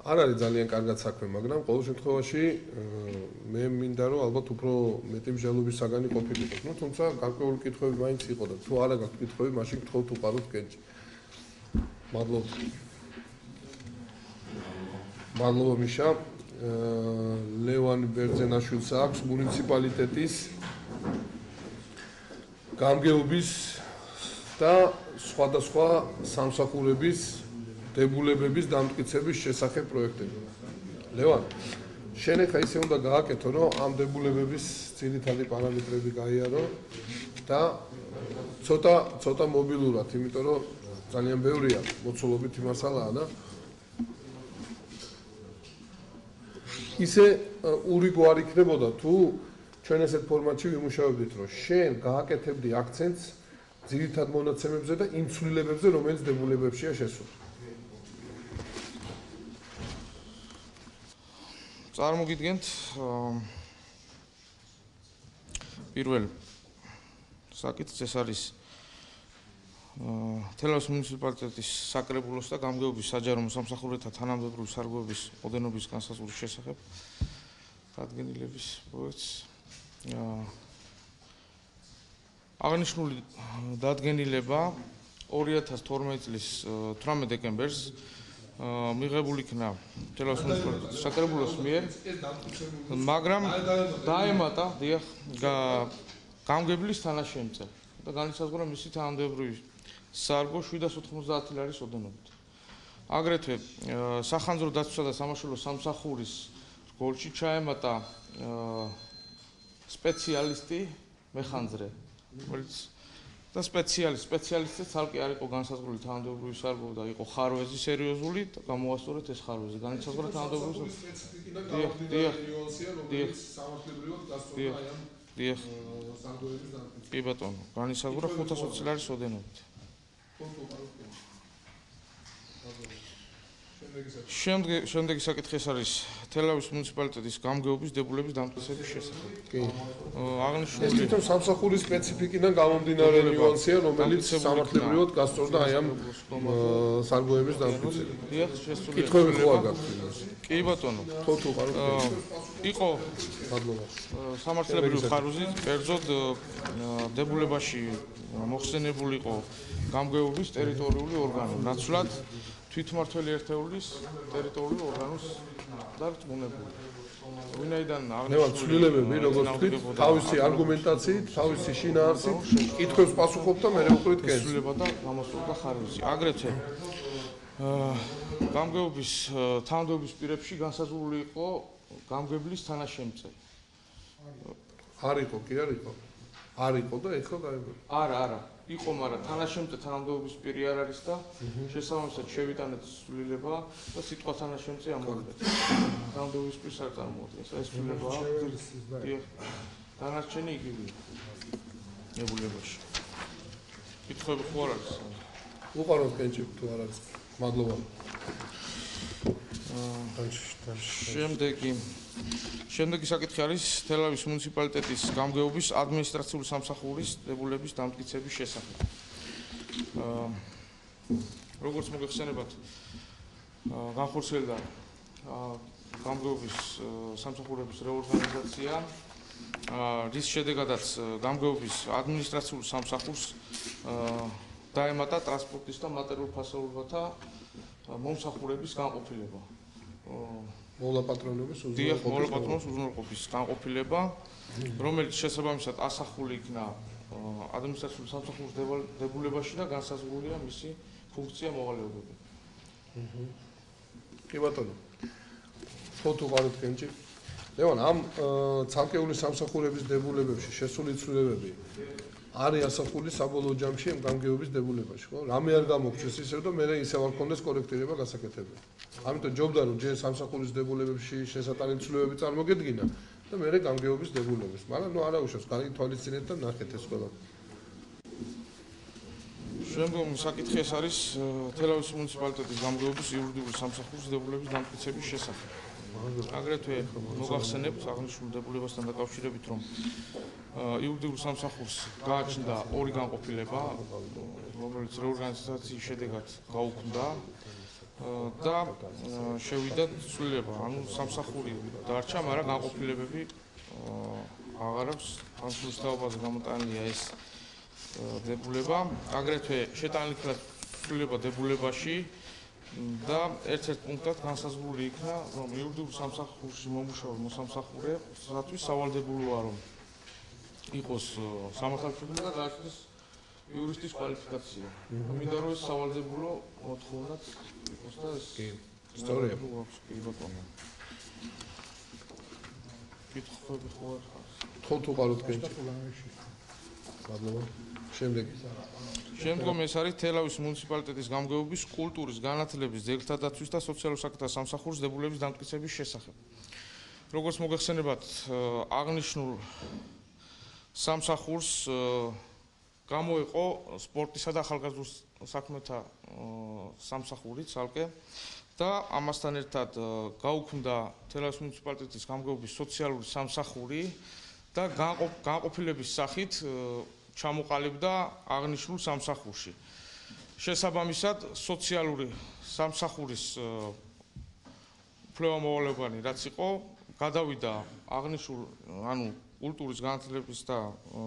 არ არის ძალიან კარგად საქმე, მაგრამ ყოველ შემთხვევაში მე მინდა რომ ალბათ უფრო მეტი მსჯელობის საგანი ყოფილიყო. ნუ თუმცა გარკვეული კითხვები მაინც იყო და თუ არა გაქვთ კითხვები, მაშინ გთხოვთ უყაროთ კენჭი. მადლობა. მადლობა მიშა. ლევან ბერძენაშვილს აქვს მუნიციპალიტეტის გამგეობის და სხვადასხვა სამსახურების დებულებების დამტკიცების შესახებ პროექტები. ლევან, შენ ახლა ისე უნდა გააკეთო, რომ ამ დებულებების ძირითადი პარამეტრები გაიარო და ცოტა მობილურად, იმიტომ რომ ძალიან ბევრია მოცულობითი მასალაა და ისე ურიგო არ იქნებოდა თუ ჩვენ ესეთ ფორმატში ვიმუშავებდით, რომ შენ გააკეთებდი აქცენტს ძირითად მონაცემებზე და იმ ცვლილებებზე, რომელიც დებულებებშია შესული. წარმოგიდგენთ პირველ საკითხს, ეს არის თელავის მუნიციპალიტეტის საკრებულოს და გამგეობის საჯარო მოსამსახურეთა თანამდებობრივი სარგებლობის ოდენობის განსაზღვრის შესახებ დადგენილების პროექტს. აღნიშნული დადგენილება 2012 წლის 18 დეკემბერს მიღებული იქნა თელავის მუნიციპალიტეტის საკრებულოს მიერ, მაგრამ დაემატა გამგებლის თანაშემწე და განისაზღვრა მისი თანამდებობრივი სარგო 790 ლარის ოდენობით. აგრეთვე სახანძრო დაცვისა და სამაშველო სამსახურის რგოლში ჩაემატა სპეციალისტი მეხანძრე, რომელიც და სპეციალისტი ცალკე არ იყო განსაზღვრული თანამდებობრივი სარგო და იყო ხარვეზი სერიოზული და გამოასწორეთ ეს ხარვეზი. განისაზღვრა თანამდებობრივი კი ბატონო, განისაზღვრა 520 ლარის ოდენობით. შემდეგი საკითხი არის თელავის მუნიციპალიტეტის გამგეობის დებულების დამტკიცების შესახებ. აღნიშნული ეს თვითონ სამსახურის სპეციფიკიდან გამომდინარე ნიუანსია, რომელიც სამართლებრივად გასწორდა აი ამ სარგოების დამტკიცებას. კითხვები ხო არ გაქვთ? კი ბატონო. თუ ყაროთ. იყო მადლობა. სამართლებრივი ხარვეზი კერძოდ დებულებაში მოხსენებული იყო გამგეობის ტერიტორიული ორგანო, ნაცვლად თვითმმართველი ერთეულის ტერიტორიული ორგანოს დარწმუნებული. ვინაიდან აღნიშნული ცვლილებები, როგორც ვთქვით, თავისი არგუმენტაციით, თავისი შინაარსით, კითხვებს პასუხობ და მე ვუყურით კენს. ცვლილება და გამოსწორდა ხარვეზი. აგრეთვე გამგეობის თანამდებობის პირებში განსაზღვრული იყო გამგებლის თანაშემწე. არ იყო, კი არ იყო. არ იყო და ეხლა გაიგო. არა. იყო, მაგრამ თანაშემწე თანამდებობის პირი არ არის და შესაბამისად შევიტანეთ ცვლილება და სიტყვა თანაშემწე ამოვიდეთ. თანამდებობის პირს არ წარმოადგენს. ეს ცვლილებაა. დანარჩენი იგივეა. დებულებაში. კითხვები ხო არ არის? უყაროთ კენჭი თუ არ არის. მადლობა. შემდეგი საკითხი არის თელავის მუნიციპალიტეტის გამგეობის ადმინისტრაციული სამსახურის დებულების დამტკიცების შესახებ. როგორც მოგეხსენებათ, განხორციელდა გამგეობის სამსახურების რეორგანიზაცია, რის შედეგადაც გამგეობის ადმინისტრაციული სამსახურს დაემატა ტრანსპორტის და მატერიალურ ფასეულობათა მომსახურების განყოფილება. მოლაპატრონების უზრუნველყოფის განყოფილება, რომელიც შესაბამისად ასახული იქნა ადმინისტრაციული სამსახურის დებულებაში და განსაზღვრულია მისი ფუნქცია მოვალეობები. კი ბატონო. თუ ყაროთ კენჭი. ლევან, ამ ცალკეული სამსახურების დებულებებში შესული ცვლილებები არის ასახული საბოლოო ჯამში ამ გამგეობის დებულებაში, ხო? რამე არ გამოგჩეს ისევ და მე ისევ არ ქონდეს კორექტირება გასაკეთებელი. ამიტომ ჯობდა რომ ჯერ სამსახურის დებულებებში შესატანი ცვლილებები წარმოგედგინა და მე გამგეობის დებულების. მაგრამ ნუ არა უშავს, გაითვალისწინეთ და ნახეთ ეს ყველა. შემდგომი საკითხი ეს არის თელავის მუნიციპალიტეტის გამგეობის იურიდიული სამსახურის დებულების დამტკიცების შესახებ. აგრეთვე მოგახსენებთ აღნიშნულ დებულებასთან დაკავშირებით, რომ იურიდიულ სამსახურს გააჩნდა ორი განყოფილება, რომელიც რეორგანიზაციის შედეგად გაუქმდა და შევიდა ცვლილება. ანუ სამსახური დარჩა, მაგრამ განყოფილებები აღარ აქვს. ამ თაობაზე გამოტანილია ეს დებულება. აგრეთვე შეტანილი იქნა ცვლილება დებულებაში და ერთ-ერთ პუნქტად განსაზღვრული იქნა, რომ იურიდიულ სამსახურში მომუშავე მოსამსახურეებისთვის სავალდებულოა, რომ იყოს სამართალმშობელი და გააჩნდეს იურისტის კვალიფიკაცია. მინდა რომ ეს სავალდებულო მოთხოვნად იყოს და ეს სწორია. კი ბატონო. კითხები ხო არ ხარ? თქო თუ ყაროთ კენჭი. მადლობა. შემდეგი. შემდგომ ეს არის თელავის მუნიციპალიტეტის გამგეობის კულტურის, განათლების, ძეგლთა დაცვის და სოციალურ საკითხთა სამსახურის დებულების დამტკიცების შესახებ. როგორც მოგეხსენებათ, აღნიშნულ სამსახურს გამოიყო სპორტისა და ახალგაზრდულ საქმეთა სამსახური ცალკე და ამასთან ერთად გაუქმდა თელავის მუნიციპალიტეტის გამგეობის სოციალური სამსახური და განყოფილების სახით ჩამოყალიბდა აღნიშნულ სამსახურში. შესაბამისად, სოციალური სამსახურის უფლებამოვალეობანი რაც იყო, გადავიდა აღნიშნულ, ანუ კულტურის, განათლების და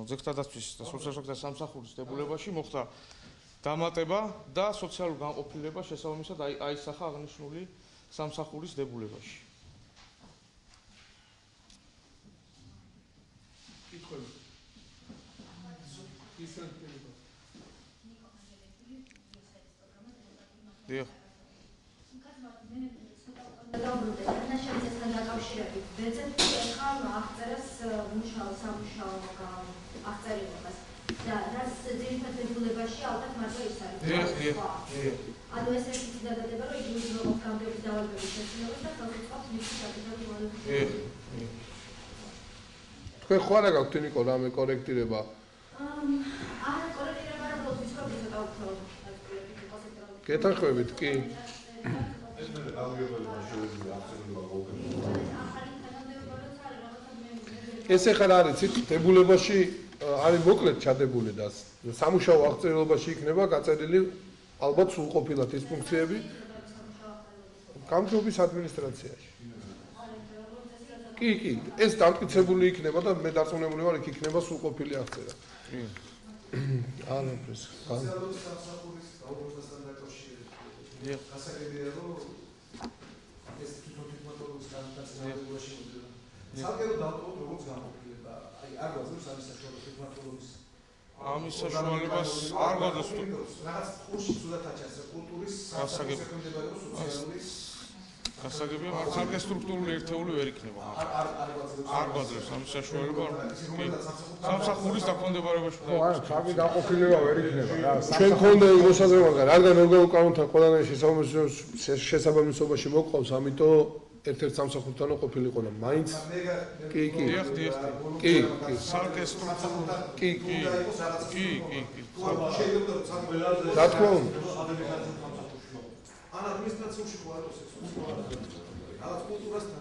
ძეგლთა დაცვის და სოციალურ საკითხთა სამსახურის დებულებაში მოხდა დამატება და სოციალური განყოფილება შესაბამისად აისახა აღნიშნული სამსახურის დებულებაში. კითხვები. დიახ. ნაშრომისთან დაკავშირებით ვეცეთ ახალ აღწერას სამუშაო აღწერილობას და რაც ძირითად დებულებაში ალბათ მარტო ის არის. ანუ ეს ერთი დადადება, რომ იგი უზრუნველყოფს გამგეობის დავალებების შესრულებას და ხელმისაწვდომს მისი საკუთარი მოვალეობის. თქვენ ხო არა გაქვთ ნიკო რამე კორექტირება? არა კორექტირება რა თქმა უნდა ვიცხობ ცოტა უფრო გეთანხმებით კი? ეს მე გამგეობელი მასშტაბები აღწერილება გოგონებია. ეს ახლა რა არის დებულებაში არის მოკლედ ჩადებული და სამუშაო აღწერილობაში იქნება გაწერილი ალბათ სრულყოფილად ის ფუნქციები გამგეობის ადმინისტრაციაში. კი, ეს დამტკიცებული იქნება და მე დარწმუნებული ვარ, იქ იქნება სრულყოფილი აღწერა. არაფერს. სოციალური სამსახურის გაუქმებასთან დაკავშირებით. გასაგებია, რომ ეს თვითმფრინავის განმტკიცებაში მოძებნა. საერთოდ დავტოვოთ როგორც განყოფილება. აი, არ გვაძლევს ამის საშუალებას თვითმფრინავის ამის საშუალებას არ გვაძლევს. რაღაც ხუში სულად აჩას კულტურის საკითხები სოციალური გასაგებია, მაგრამ ცალკე სტრუქტურული ერთეული ვერ იქნება. არ გვაძლევს ამის საშუალება. სამსახურის დაქვემდებარებაში. ხო, არა, ცალკე განყოფილება ვერ იქნება რა. ჩვენ ქონდა მოსაზრება, რადგან ორგანულ კანონთან ყველანაირ შესაბამისობაში მოყავს, ამიტომ ერთ-ერთ სამსახურთანო ყოფილიყო და მაინც კი. ცალკე სტრუქტურული. კი. რა თქმა უნდა. ან ადმინისტრაციაში ხო არის ეს რაღაც კულტურასთან.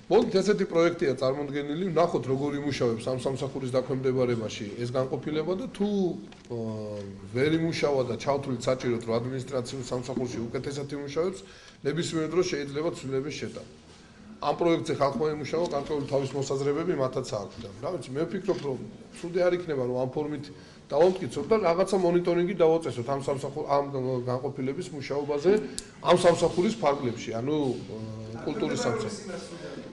მოდით ესეთი პროექტია წარმოდგენილი, ვნახოთ როგორ იმუშავებს ამ სამსახურის დაქვემდებარებაში ეს განყოფილება და თუ ვერ იმუშავა და ჩავთვლით საჭიროდ რომ ადმინისტრაციულ სამსახურში უკეთესად იმუშავებს, ნებისმიერ დროს შეიძლება ცვლილების შეტანა. ამ პროექტზე ხალხმა იმუშავა, გარკვეული თავის მოსაზრებები მათაც აქვს და რა ვიცი, მე ვფიქრობ რომ ცუდი არ იქნება რომ ამ ფორმით დავამტკიცოთ და რაღაცა მონიტორინგი დავაწესოთ ამ განყოფილების მუშაობაზე, ამ სამსახურის ფარგლებში, ანუ კულტურის სამსახურში.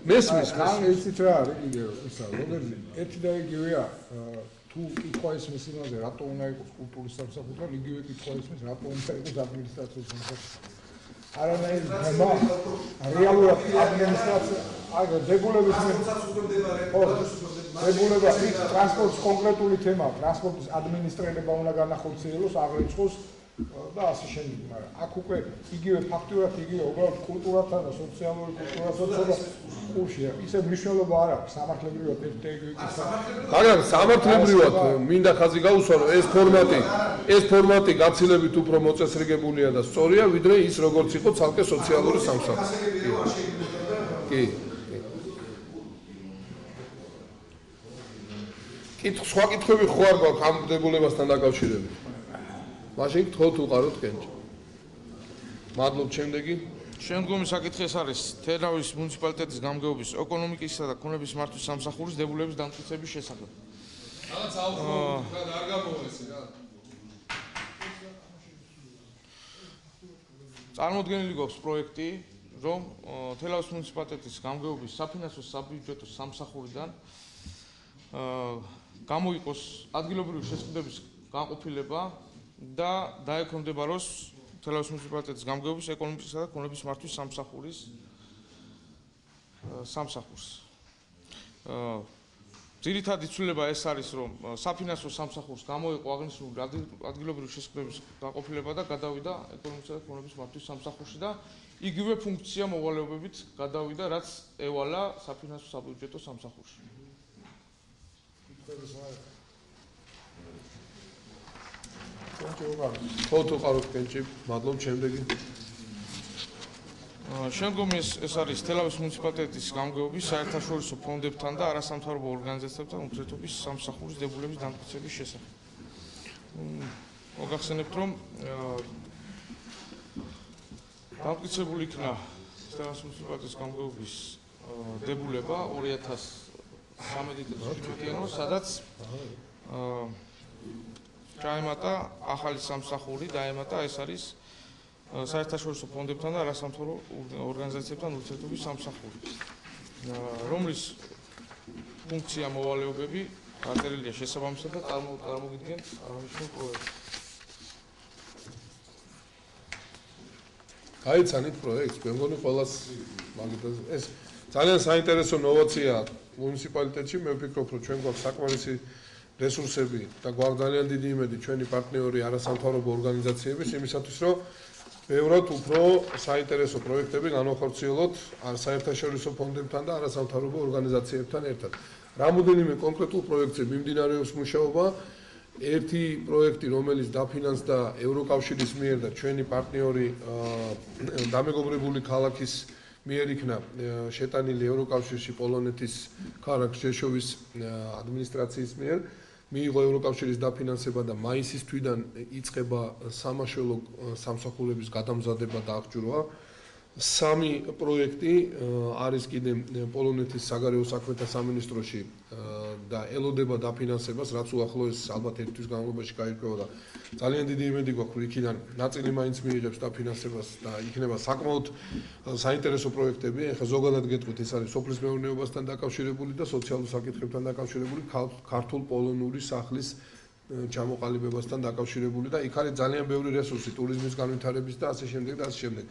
მესმის იცით რა არის კიდევ ისა, როგორი ერთი და იგივეა თუ კითხვა ისმის იმაზე, რატო უნდა იყოს კულტურის სამსახური და იგივე კითხვა ისმის, რატო უნდა იყოს ადმინისტრაციის სამსახური. არანაირი თემა რეალურად ადმინისტრაცია აგ დებულების დებულება ის ტრანსპორტის კონკრეტული თემა, ტრანსპორტის ადმინისტრირება უნდა განახორციელოს, აღრიცხოს და ასე შემდეგ, მაგრამ აქ უკვე იგივე ფაქტურად იგივე უბრალოდ კულტურასთან და სოციალური კულტურასთან და კურსია. ისე მნიშვნელობა არ აქვს სამართლებრივად ერთ-ერთი კითხვა. მაგრამ სამართლებრივად მინდა ხაზი გაუსვა რომ ეს ფორმატი გაცილებით უფრო მოწესრიგებულია და სწორია, ვიდრე ის როგორც იყო ცალკე სოციალური სამსახური. კი. სხვა კითხვები ხო არ გვაქვს ამ დებულებასთან დაკავშირებით? მაშინ გთხოვთ უყაროთ კენჭი. მადლობთ, შემდეგი. შემდგომი საკითხი ეს არის თელავის მუნიციპალიტეტის გამგეობის ეკონომიკისა და ქონების მართვის სამსახურის დებულების დამტკიცების შესახებ. რაღაც აუხმოვთ რა არ გამოესე რა. წარმოდგენილი გვაქვს პროექტი, რომ თელავის მუნიციპალიტეტის გამგეობის საფინანსო საბიუჯეტო სამსახურიდან გამოიყოს ადგილობრივი შესყიდვების განყოფილება და დაექვემდებაროს თელავის მუნიციპალიტეტის გამგეობის ეკონომიკისა და ქონების მართვის სამსახურს. ძირითადი ცვლილება ეს არის, რომ საფინანსო სამსახურს გამოიყო აღნიშნული ადგილობრივი შესყიდვების განყოფილება და გადავიდა ეკონომიკისა და ქონების მართვის სამსახურში და იგივე ფუნქცია მოვალეობებით გადავიდა, რაც ევალა საფინანსო საბიუჯეტო სამსახურში. თოთო ყაროთ კენჭი, მადლობ შემდეგი. შემდგომი ეს არის თელავის მუნიციპალიტეტის გამგეობის საერთაშორისო ფონდებთან და არასამთავრობო ორგანიზაციებთან ურთიერთობის სამსახურის დებულების დამტკიცების შესახებ. მოგახსენებთ, რომ დამტკიცებული იქნა თელავის მუნიციპალიტეტის გამგეობის დებულება 2013 წელს, სადაც ჩაემატა ახალი სამსახური, დაემატა ეს არის საერთაშორისო ფონდებთან და არასამთავრობო ორგანიზაციებთან ურთიერთობის სამსახური, რომლის ფუნქცია მოვალეობები გაწერილია შესაბამისად და წარმოგიდგენთ აღნიშნულ პროექტს. გაიცანით პროექტს, მე მგონი ყველას მაგიტას ეს ძალიან საინტერესო ნოვაცია მუნიციპალიტეტში, მე ვფიქრობ, რომ ჩვენ გვაქვს საკმარისი რესურსები და გვაქვს ძალიან დიდი იმედი ჩვენი პარტნიორი არასამთავრობო ორგანიზაციების იმისათვის, რომ ბევრად უფრო საინტერესო პროექტები განვახორციელოთ საერთაშორისო ფონდებთან და არასამთავრობო ორგანიზაციებთან ერთად. რამოდენიმე კონკრეტულ პროექტზე მიმდინარეობს მუშაობა. ერთი პროექტი, რომელიც დაფინანსდა ევროკავშირის მიერ და ჩვენი პარტნიორი დამეგობრებული ქალაქის მიერ იქნა შეტანილი ევროკავშირში პოლონეთის ქალაქ ჟეშოვის ადმინისტრაციის მიერ. მიიღო ევროკავშირის დაფინანსება და მაისის თვიდან იწყება სამაშველო სამსახურების გადამზადება და აღჭურვა. 3 პროექტი არის კიდე პოლონეთის საგარეო საქმეთა სამინისტროში და ელოდება დაფინანსებას, რაც უახლოეს ალბათ ერთ თვის განმავლობაში გაირკვევა და ძალიან დიდი იმედი გვაქვს, რომ იქიდან ნაწილი მაინც მიიღებს დაფინანსებას და იქნება საკმაოდ საინტერესო პროექტები. ეხლა ზოგადად გეტყვით, ეს არის სოფლის მეურნეობასთან დაკავშირებული და სოციალურ საკითხებთან დაკავშირებული ქართულ-პოლონური სახლის ჩამოყალიბებასთან დაკავშირებული და იქ არის ძალიან ბევრი რესურსი ტურიზმის განვითარების და ასე შემდეგ და ასე შემდეგ.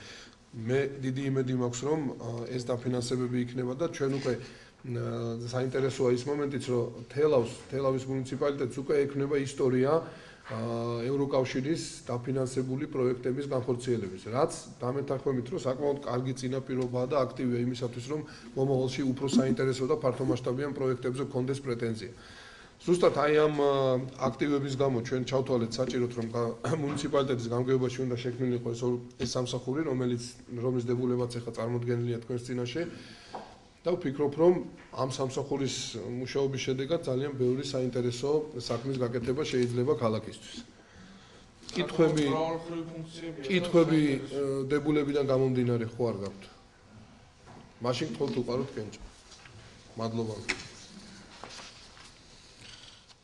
მე დიდი იმედი მაქვს, რომ ეს დაფინანსებები იქნება და ჩვენ უკვე საინტერესოა ის მომენტიც, რომ თელავის მუნიციპალიტეტს უკვე ექნება ისტორია ევროკავშირის დაფინანსებული პროექტების განხორციელების, რაც დამეთანხმებით, რომ საკმაოდ კარგი წინაპირობაა და აქტივია იმისათვის, რომ მომავალში უფრო საინტერესო და ფართომასშტაბიან პროექტებზე გქონდეს პრეტენზია. ზუსტად აი ამ აქტივების გამო ჩვენ ჩავთვალეთ საჭიროდ, რომ მუნიციპალიტეტის გამგეობაში უნდა შექმნილიყო ეს სამსახური, რომლის დებულებაც ახლა წარმოდგენილია თქვენს წინაშე და ვფიქრობ, რომ ამ სამსახურის მუშაობის შედეგად ძალიან ბევრი საინტერესო საქმის გაკეთება შეიძლება ქალაქისთვის. კითხვები დებულებიდან გამომდინარე ხო არ გაქვთ? მაშინ თქოს უყაროთ კენჭა. მადლობა.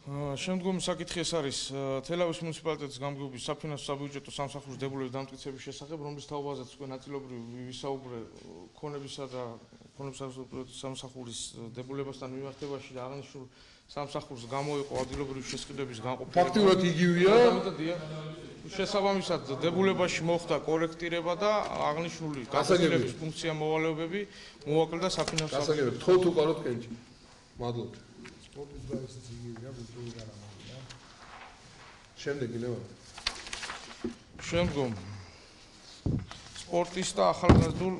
შემდგომი საკითხი ეს არის თელავის მუნიციპალიტეტის გამგეობის საფინანსო საბიუჯეტო სამსახურის დებულების დამტკიცების შესახებ, რომლის თაობაზეც უკვე ნაწილობრივ ვისაუბრე ქონებისა და ქონების სამსახურის დებულებასთან მიმართებაში და აღნიშნულ სამსახურს გამოიყო ადგილობრივი შესყიდვების განყოფილება. ფაქტიურად იგივეა. შესაბამისად დებულებაში მოხდა კორექტირება და აღნიშნული გასაგებების ფუნქცია მოვალეობები მოაკლდა საფინანსო გასაგებად თქო თუ ყაროთ კენჭი. მადლობთ. სპორტის დაისიც იგივეა, კულტურის გარამოა. შემდეგი ნევა. შემდგომ სპორტის და ახალგაზრდულ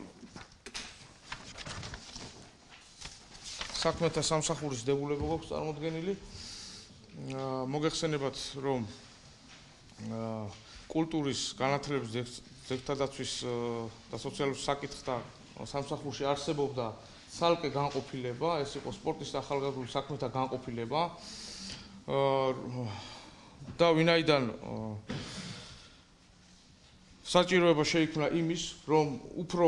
საქმეთა სამსახურის დებულება გვაქვს წარმოდგენილი. მოგეხსენებათ, რომ კულტურის განათლების ძეგლთადაცვის და სოციალურ საკითხთა სამსახურში არსებობდა ცალკე განყოფილება, ეს იყო სპორტის და ახალგაზრდული საქმეთა განყოფილება და ვინაიდან საჭიროება შეიქმნა იმის, რომ უფრო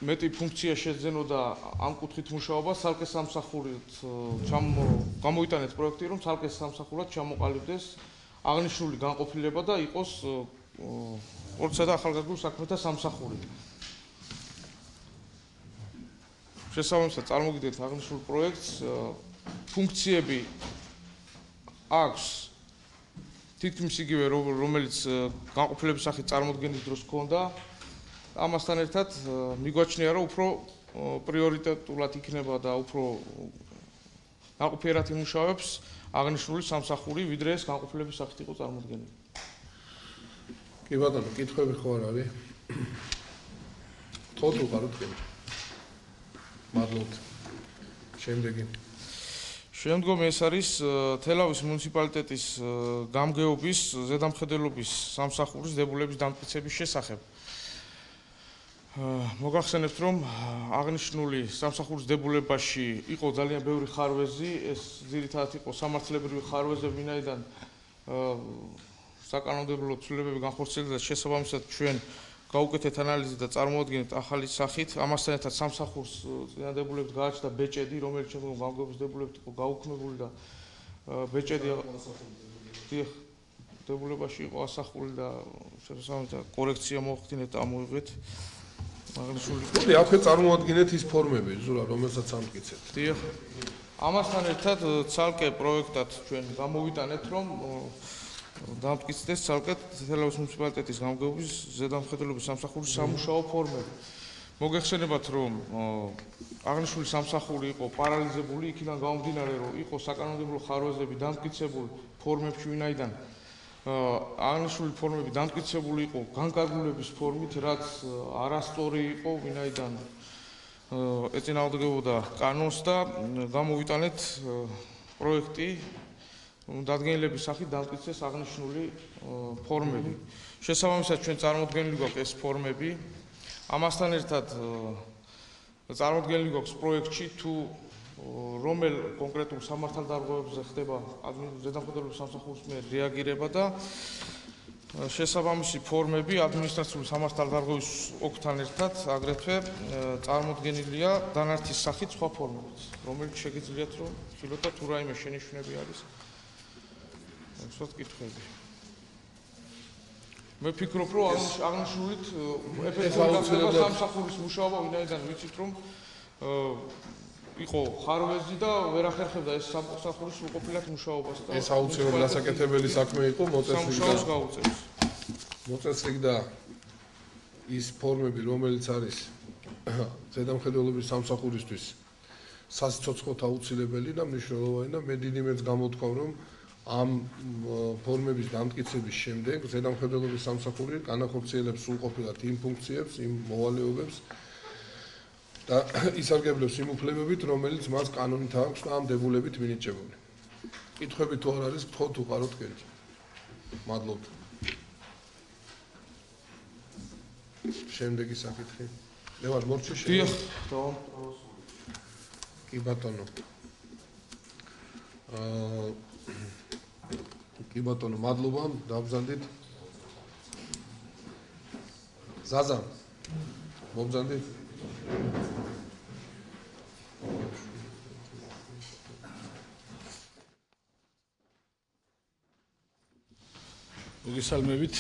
მეტი ფუნქცია შეძენოდა ამ კუთხით მუშაობა, ცალკე სამსახურით გამოიტანეთ პროექტი, რომ ცალკე სამსახურად ჩამოყალიბდეს აღნიშნული განყოფილება და იყოს სპორტსა და ახალგაზრდულ საქმეთა სამსახური. შესაბამისად წარმოგიდგენთ აღნიშნულ პროექტს, ფუნქციები აქვს თითქმის იგივე რომელიც განყოფილების სახით წარმოქმნის დროს ჰქონდა. ამასთან ერთად მიგვაჩნია რომ უფრო პრიორიტეტულად იქნება და უფრო განყოფიერად იმუშავებს აღნიშნული სამსახური, ვიდრე ეს განყოფილების სახით იყო წარმოქმნილი. კი ბატონო, კითხვები ხო არ არის? თქო თუ ყაროთ კითხვა. მადლობთ. შემდეგი. შემდგომი ეს არის თელავის მუნიციპალიტეტის გამგეობის ზედამხედველობის სამსახურის დებულების დამტკიცების შესახებ. მოგახსენებთ, რომ აღნიშნული სამსახურის დებულებაში იყო ძალიან ბევრი ხარვეზი, ეს ძირითადად იყო სამართლებრივი ხარვეზები, ვინაიდან საკანონმდებლო ცვლილებები განხორციელდა და შესაბამისად ჩვენ გავუკეთეთ ანალიზი და წარმოადგენთ ახალი სახით. ამასთან ერთად სამსახურს წინადებულებით გააჩნდა ბეჭედი, რომელიც შემდგომ გამგეობის დებულებით იყო გაუქმებული და ბეჭედი დებულებაში იყო ასახული და შესაბამისად კორექცია მოახდინეთ და ამოიღეთ. მოდი აქვე წარმოადგენთ ის ფორმები, ზურა, რომელსაც ამტკიცებთ. დიახ. ამასთან ერთად ცალკე პროექტად ჩვენ გამოვიტანეთ, რომ დამტკიცდეს ცალკე თელავის მუნიციპალიტეტის გამგეობის ზედამხედველობის სამსახურის სამუშაო ფორმები. მოგეხსენებათ, რომ აღნიშნული სამსახური იყო პარალიზებული, იქიდან გამომდინარე, რომ იყო საკანონმდებლო ხარვეზები დამტკიცებული ფორმებში, ვინაიდან აღნიშნული ფორმები დამტკიცებული იყო განკარგულების ფორმით, რაც არასწორი იყო, ვინაიდან ეწინააღმდეგებოდა კანონს და გამოვიტანეთ პროექტი დადგენილების სახით დამტკიცეს აღნიშნული ფორმები. შესაბამისად ჩვენ წარმოდგენილი გვაქვს ეს ფორმები. ამასთან ერთად წარმოდგენილი გვაქვს პროექტში თუ რომელ კონკრეტულ სამართალდარღვევებზე ხდება ზედამხედველობის სამსახურის მიერ რეაგირება და შესაბამისი ფორმები ადმინისტრაციული სამართალდარღვევის ოკთან ერთად აგრეთვე წარმოდგენილია დანართის სახით სხვა ფორმებით, რომელიც შეგიძლიათ რომ ცდილოთ თუ რაიმე შენიშვნები არის. უბრალოდ კითხვები. მე ვფიქრობ, რომ აღნიშნულით ეფექტურად სამსახურის მუშაობა, ვინაიდან ვიცით, რომ იყო ხარვეზი და ვერ ახერხებდა ეს სამსახურის უყოფილად მუშაობას და ეს აუცილებლად დასაკეთებელი საქმე იყო, მოწესრიგდა და ის ფორმები, რომელიც არის ზედამხედველობის სამსახურისთვის სასიცოცხლოდ აუცილებელი და მნიშვნელოვანი და მე დიდი მეც გამოთქვამ, რომ ამ ფორმების დამტკიცების შემდეგ ზედამხედველობის სამსახური განახორციელებს სრულყოფილად იმ ფუნქციებს, იმ მოვალეობებს და ისარგებლებს იმ უფლებებით, რომელიც მას კანონით აქვს და ამ დებულებით მინიჭებული. კითხვები თუ არ არის, გთხოვთ უყაროთ კენჭი. მადლობთ. შემდეგი საკითხი. ლევან მორჩიშვილი. დიახ, კი ბატონო. კი ბატონო, მადლობა, დავბრძანდით. ზაზა. მომბრძანდით. მოგესალმებით.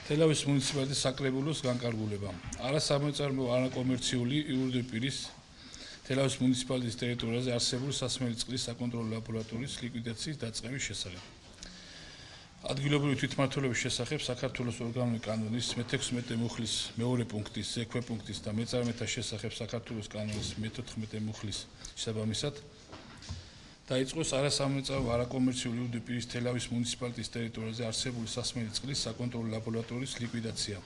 თელავის მუნიციპალიტეტის საკრებულოს განკარგულება. არასამოწარმოო არაკომერციული იურიდიული პირის თელავის მუნიციპალიტეტის ტერიტორიაზე არსებული სასმელი წყლის საკონტროლო ლაბორატორიის ლიკვიდაციის დაწყების შესახებ. ადგილობრივი თვითმმართველობის შესახებ საქართველოს ორგანული კანონის მე-16 მუხლის მეორე პუნქტის, ზექვე პუნქტის და მეწარმეთა შესახებ საქართველოს კანონის მე-14 მუხლის შესაბამისად დაიწყოს არასამოწარმოო არაკომერციული იურიდიული პირის თელავის მუნიციპალიტეტის ტერიტორიაზე არსებული სასმელი წყლის საკონტროლო ლაბორატორიის ლიკვიდაცია.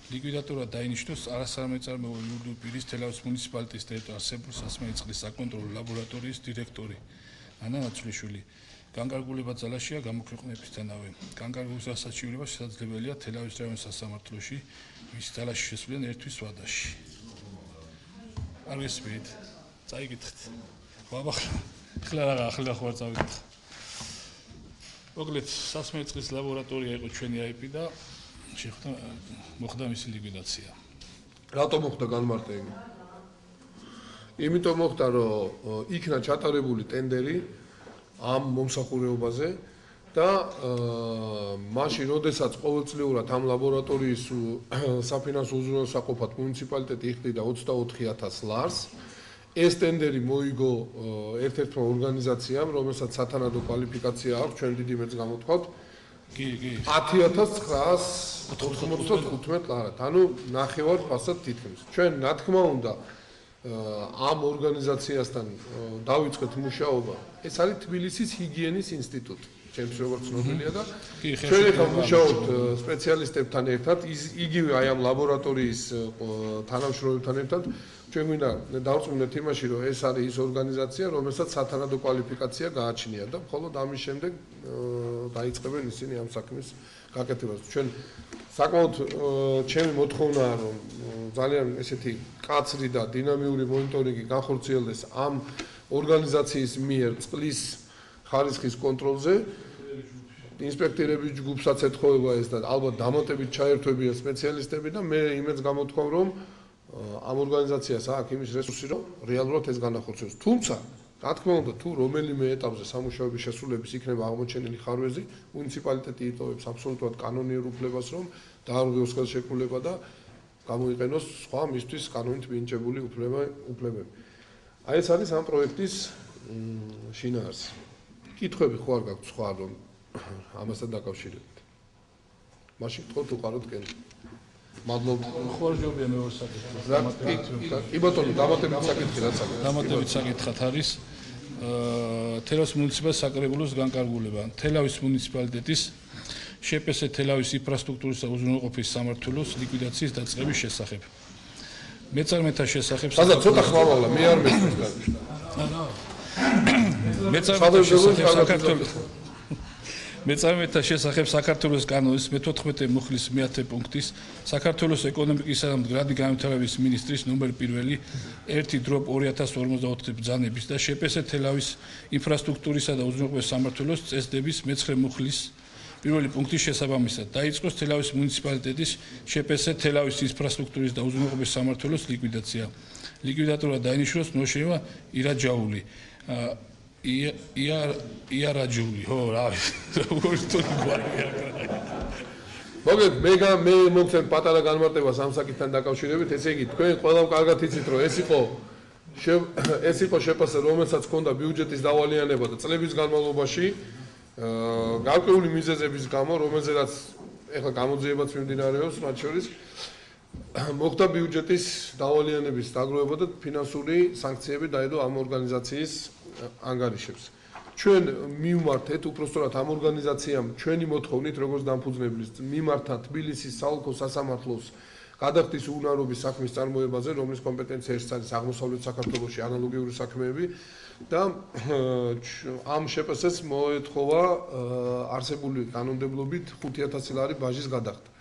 ლიკვიდატორად დაინიშნოს არასამოწარმოო იურიდიული პირის თელავის მუნიციპალიტეტის ტერიტორიაზე არსებული სასმელი წყლის საკონტროლო ლაბორატორიის დირექტორი ანა ნაცვლიშვილი. განკარგულება ძალაშია გამოქვეყნებისთანავე. განკარგულების დასაჩივრება შესაძლებელია თელავის რაიონის სასამართლოში, მის ძალაში შესვლიან ერთვის ვადაში. არ გესმით? წაიგეთით. ახლა რა ხო არ წავიდეთ. მოკლედ, სასმელი წყლის ლაბორატორია იყო ჩვენი IP და მოხდა მისი ლიკვიდაცია. რატომ მოხდა განმარტები? იმიტომ მოხდა, რომ იქნა ჩატარებული ტენდერი ამ მომსახურებაზე და მაშინ, როდესაც ყოველწლიურად ამ ლაბორატორიის საფინანსო უზრუნველყოფად მუნიციპალიტეტი იხდიდა 24,000 ლარს, ეს ტენდერი მოიგო ერთ-ერთმა ორგანიზაციამ, რომელსაც სათანადო კვალიფიკაცია აქვს, ჩვენ დიდი მეც გამოთქვათ. კი. 10995 ლარად. ანუ ნახევარ ფასად თითქმის. ჩვენ რა თქმა უნდა ამ ორგანიზაციასთან დავიწყეთ მუშაობა. ეს არის თბილისის ჰიგიენის ინსტიტუტი. ჩემს როგორც ცნობილია და ჩვენ ახლა მუშაობთ სპეციალისტებთან ერთად, იგივე აი ამ ლაბორატორიის თანამშრომლებთან ერთად. ჩვენ გვინდა დავწუნდეთ იმაში, რომ ეს არის ის ორგანიზაცია, რომელსაც სათანადო კვალიფიკაცია გააჩნია და მხოლოდ ამის შემდეგ დაიწყებენ ისინი ამ საქმის გაკეთებას. ჩვენ საკმაოდ ჩემი მოთხოვნაა, რომ ძალიან ესეთი კაცრი და დინამიური მონიტორინგი განხორციელდეს ამ ორგანიზაციის მიერ წყლის ხარისხის კონტროლზე. ინსპექტორების ჯგუფსაც ეთხოვება ეს და ალბათ დამატებით ჩაერთვებიან სპეციალისტები და მე იმედს გამოთქვამ, რომ ამ ორგანიზაციას აქვს იმის რესურსი, რომ რეალურად ეს განახორციელოს. თუმცა, რა თქმა უნდა, თუ რომელიმე ეტაპზე სამუშაოების შესრულების იქნება აღმოჩენილი ხარვეზი, მუნიციპალიტეტი იტოვებს აბსოლუტურად კანონიერ უფლებას, რომ დაარღვიოს ხელშეკრულება და გამოიყენოს სხვა მისთვის კანონით მინიჭებული უფლებები. აი ეს არის ამ პროექტის შინაარსი. კითხვები ხო არ გაქვთ სხვა, რომ ამასთან დაკავშირებით? მაშინ თქოთ უყაროთ კენ. მადლობა. ხوارჯობია მეორე საკითხი. კი ბატონო, დამატებით საკითხი რაც არის. დამატებით საკითხად არის თელავის მუნიციპალიტეტის საკრებულოს განკარგულება. თელავის მუნიციპალიტეტის შპს თელავის ინფრასტრუქტურის და უზრუნველყოფის სამმართველოს ლიკვიდაციის დაწყების შესახებ. მეწარმეთა შესახებ ცოტა ხმავალა, მე არ მესმის კარგი. მეწარმეთა შესახებ საქართველოს კანონის მე-14 მუხლის მე-10 პუნქტის საქართველოს ეკონომიკისა და მდგრადი განვითარების მინისტრის ნომერ 1/2054 ბრძანების და შპს თელავის ინფრასტრუქტურისა და უზრუნველყოფის სამმართველოს წესდების მე-9 მუხლის პირველი პუნქტის შესაბამისად დაიწყოს თელავის მუნიციპალიტეტის შპს თელავის ინფრასტრუქტურის და უზრუნველყოფის სამმართველოს ლიკვიდაცია. ლიკვიდატორად დაინიშნოს ნოშევა ირაჯაული. იარაჯული, ხო, რა ვიცი. მოგეთ, მე მოგცემ პატარა განმარტებას ამ საკითხთან დაკავშირებით, ესე იგი, თქვენ ყველამ კარგად იცით, რომ ეს იყო შპს, რომელსაც ჰქონდა ბიუჯეტის დავალიანება და წლების განმავლობაში გარკვეული მიზეზების გამო, რომელზედაც ეხლა გამოძიებაც მიმდინარეობს, მათ შორის მოხდა ბიუჯეტის დავალიანების დაგროვება და ფინანსური სანქციები დაედო ამ ორგანიზაციის ანგარიშებს. ჩვენ მივმართეთ უпростоრად ამ ორგანიზაციამ ჩვენი მოთხოვნით, როგორც დამფუძნებლის, მიმართა თბილისის საოლქო სასამართლოს გადახდის უნარობის საქმის წარმოებაზე, რომლის კომპეტენცია არის აღმოსავლეთ საქართველოში ანალოგიური საქმეები და ამ შპს-ს მოეთხოვა არსებული კანონმდებლობით 5000 ლარი ბაჟის გადახდა.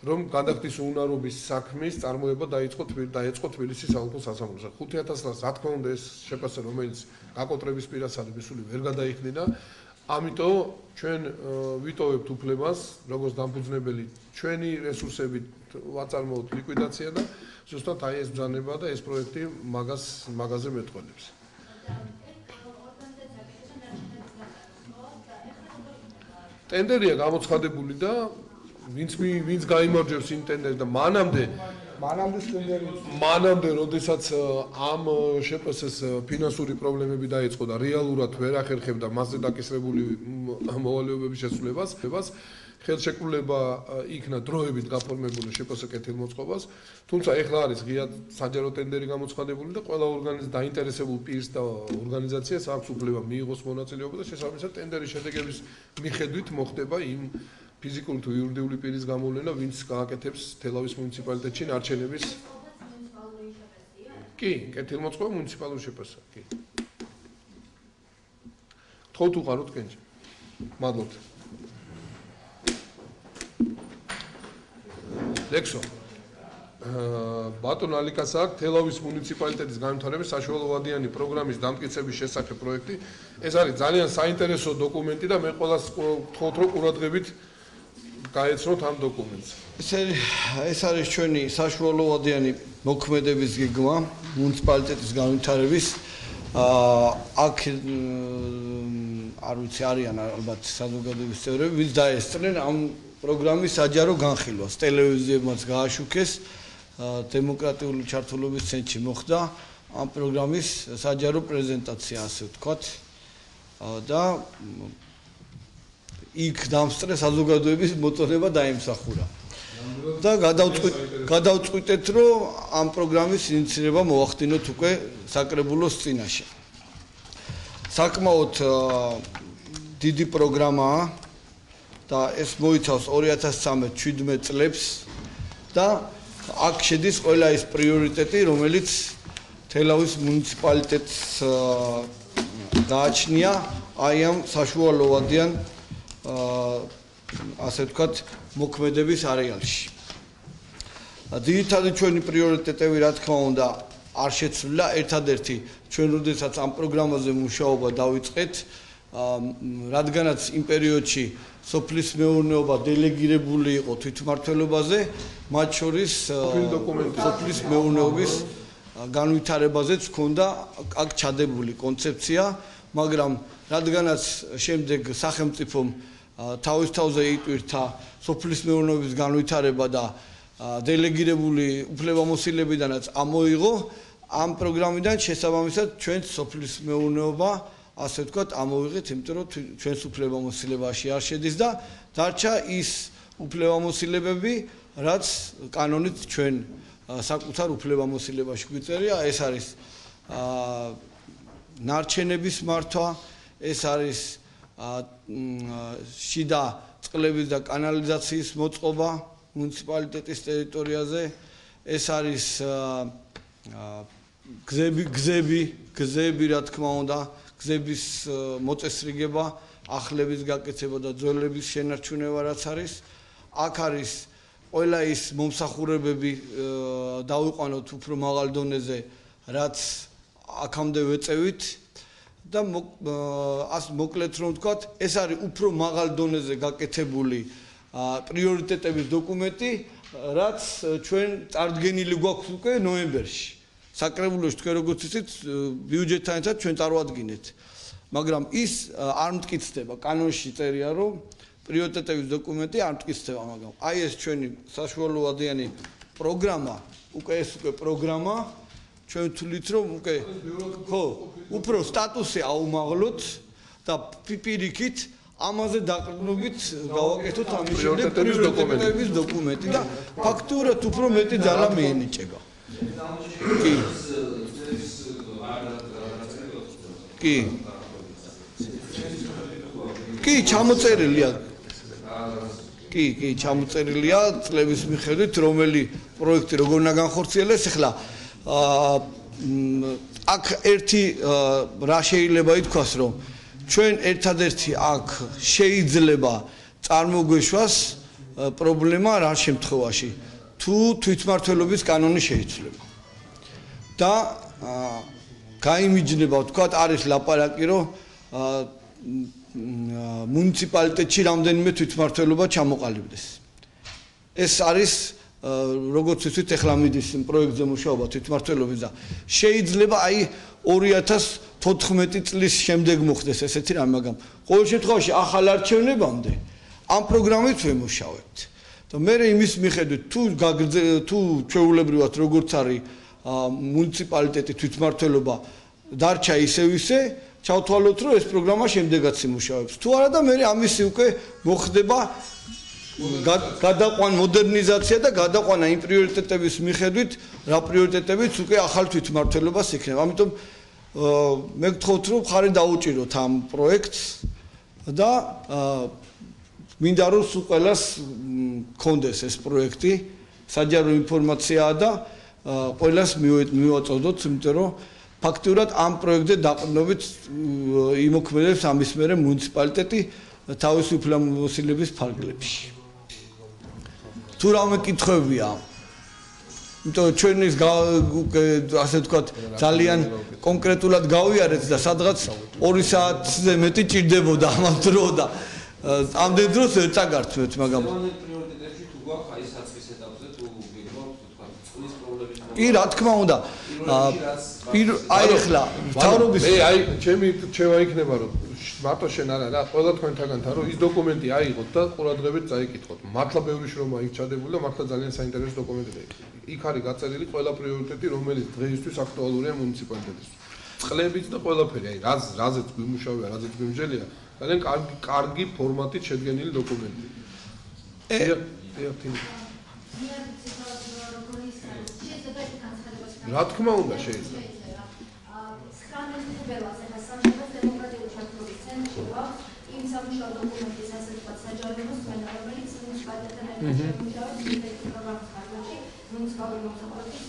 რომ გადახდის უნარობის საქმის წარმოება დაიწყო თბილისის საოლქო სასამართლოში. 5000 ლარს, რა თქმა უნდა, ეს შპს, რომელიც გაკოტრების პირას არის, ისული ვერ გადაიხდიდა. ამიტომ ჩვენ ვიტოვებთ უფლებას, როგორც დამფუძნებელი, ჩვენი რესურსებით ვაწარმოოთ ლიკვიდაცია და ზუსტად აი ეს ბრძანება და ეს პროექტი მაგაზე მეტყველებს. ტენდერია გამოცხადებული და ვინც გაიმარჯვებს იმ ტენდერს და მანამდე როდესაც ამ შპს-ს ფინანსური პრობლემები დაიწყო და რეალურად ვერ ახერხებდა მასზე დაკისრებული მოვალეობების შესრულებას, ხელშეკრულება იქნა დროებით გაფორმებული შპს კეთილმოწყობას, თუმცა ეხლა არის ღია საჯარო ტენდერი გამოცხადებული და ყველა დაინტერესებულ პირს და ორგანიზაციას აქვს უფლება მიიღოს მონაწილეობა და შესაბამისად ტენდერის შედეგების მიხედვით მოხდება იმ ფიზიკური თუ იურიდიული პირის გამოვლენა, ვინც გააკეთებს თელავის მუნიციპალიტეტში არჩევნების. კი, კეთილმოწყობა მუნიციპალური შპს-ა, კი. თქოთ უყაროთ კენჭი. მადლობთ. ლექსო. ბატონ ალიკას აქვს თელავის მუნიციპალიტეტის განვითარების საშუალებიანი პროგრამის დამტკიცების შესახებ პროექტი. ეს არის ძალიან საინტერესო დოკუმენტი და მე ყველას ვთხოვთ, რომ ყურადღებით გაეცნოთ ამ დოკუმენტს. ეს არის ჩვენი საშუალებიანი მოქმედების გეგმა მუნიციპალიტეტის განვითარების. აქ არ ვიცი არიან ალბათ საზოგადოების წევრები, ვინც დაესწრნენ ამ პროგრამის საჯარო განხილვას. ტელევიზიებმაც გააშუქეს, დემოკრატიული ჩართულობის ცენტრში მოხდა ამ პროგრამის საჯარო პრეზენტაცია, ასე ვთქვათ. და იქ დამსწრე საზოგადოების მოწონება დაიმსახურა. და გადავწყვიტეთ, რომ ამ პროგრამის ინიციირება მოახდინოთ უკვე საკრებულოს წინაშე. საკმაოდ დიდი პროგრამაა და ეს მოიცავს 2013-17 წლებს და აქ შედის ყველა ის პრიორიტეტი, რომელიც თელავის მუნიციპალიტეტს გააჩნია აი ამ საშუალოვადიან ასე ვთქვათ მოქმედების არეალში. ძირითადი ჩვენი პრიორიტეტები, რა თქმა უნდა, არ შეცვლილა. ერთადერთი ჩვენ როდესაც ამ პროგრამაზე მუშაობა დავიწყეთ, რადგანაც იმ პერიოდში სოფლის მეურნეობა დელეგირებული იყო თვითმმართველობაზე, მათ შორის სოფლის მეურნეობის განვითარებაზეც ჰქონდა აქ ჩადებული კონცეფცია, მაგრამ რადგანაც შემდეგ სახელმწიფომ თავის თავზე იტვირთა სოფლის მეურნეობის განვითარება და დელეგირებული უფლებამოსილებიდანაც ამოიღო, ამ პროგრამიდან შესაბამისად ჩვენც სოფლის მეურნეობა ასე ვთქვათ ამოვიღეთ, იმიტომ რომ ჩვენს უფლებამოსილებაში არ შედის და დარჩა ის უფლებამოსილებები, რაც კანონით ჩვენ საკუთარ უფლებამოსილებაში გვიწერია, ეს არის ნარჩენების მართვა, ეს არის შიდა წყლების და კანალიზაციის მოწყობა მუნიციპალიტეტის ტერიტორიაზე, ეს არის გზები, რა თქმა უნდა, გზების მოწესრიგება, ახლების გაკეთება და ძველების შენარჩუნება რაც არის. აქ არის ყველა ის მომსახურებები დავიყვანოთ უფრო მაღალ დონეზე, რაც აქამდე ვეწევით და მოკლედ რომ ვთქვათ, ეს არის უფრო მაღალ დონეზე გაკეთებული პრიორიტეტების დოკუმენტი, რაც ჩვენ წარდგენილი გვაქვს უკვე ნოემბერში. საკრებულოში თქვენ როგორც იცით, ბიუჯეტთან ერთად ჩვენ წარვადგინეთ. მაგრამ ის არ მტკიცდება, კანონში წერია, რომ პრიორიტეტების დოკუმენტი არ მტკიცდება, მაგრამ აი ეს ჩვენი საშუალოვადიანი პროგრამა, უკვე პროგრამა, ჩვენ თვლით, რომ უკვე უფრო სტატუსი აუმაღლოთ და პირიქით ამაზე დაყრდნობით გავაკეთოთ ამის შემდეგ პრიორიტეტების დოკუმენტი და ფაქტურად უფრო მეტი ძალა მიენიჭება. კი, ჩამოწერილია. კი, ჩამოწერილია წლების მიხედვით, რომელი პროექტი როგორ უნდა განხორციელდეს. ახლა აქ ერთი რა შეიძლება ითქვას, რომ ჩვენ ერთადერთი აქ შეიძლება წარმოგვეშვას პრობლემა რა შემთხვევაში, თუ თვითმმართველობის კანონი შეიცვლება. და გაიმიჯნება, ვთქვათ, არის ლაპარაკი, რომ მუნიციპალიტეტში რამდენიმე თვითმმართველობა ჩამოყალიბდეს. ეს არის როგორც ვთქვით, ახლა მიდის პროექტზე მუშაობა თვითმმართველობის და შეიძლება აი 2014 წლის შემდეგ მოხდეს ესეთი რამე, მაგრამ ყოველ შემთხვევაში ახალ არჩევნებამდე ამ პროგრამით ვემუშავებთ. და მე იმის მიხედვით თუ ჩვეულებრივად როგორც არის მუნიციპალიტეტი თვითმმართველობა დარჩა ისევ ისე, ჩავთვალოთ, რომ ეს პროგრამა შემდეგაც იმუშავებს. თუ არა და მე ამისი უკვე მოხდება გადაყვან მოდერნიზაცია და გადაყვანა იმ პრიორიტეტების მიხედვით, რა პრიორიტეტებიც უკვე ახალ თვითმმართველობას იქნება. ამიტომ მე გთხოვთ, რომ ხარი დაუჭიროთ ამ პროექტს და მინდა რომ სულ ყველას გქონდეს ეს პროექტი, საჯარო ინფორმაციაა და ყველას მივაწოდოთ, იმიტომ რომ ფაქტურად ამ პროექტზე დაყრდნობით იმოქმედებს ამის მერე მუნიციპალიტეტი თავისი უფლებამოსილების ფარგლებში. თუ რამე კითხვებია, იმიტომ ჩვენ ის ასე ვთქვათ, ძალიან კონკრეტულად გავიარეთ და სადღაც 2 საათზე მეტი ჭირდებოდა ამ დრო და ამდენ დროს ვერ წაგართმევთ, მაგრამ კი, რა თქმა უნდა. აი ახლა მთავრობის აი ჩემი რჩევა იქნება, რომ მარტო შენ არა რა, ყველა თქვენთაგანთან რომ ის დოკუმენტი აიღოთ და ყურადღებით წაიკითხოთ. მართლა ბევრი შრომა იქ ჩადებული და მართლა ძალიან საინტერესო დოკუმენტია. იქ არის გაწერილი ყველა პრიორიტეტი, რომელიც დღეისთვის აქტუალურია მუნიციპალიტეტისთვის. წყლებით და ყველაფერი, აი რაზეც გვიმუშავია, რაზეც გვიმჟელია, ძალიან კარგი ფორმატით შედგენილი დოკუმენტი. რა თქმა უნდა შეიძლება. იმ სამუშაო დოკუმენტის ასე ვთქვათ საჯარიმოს მენადა, რომელიც მუნიციპალიტეტთან მუნიციპალური მომსახურების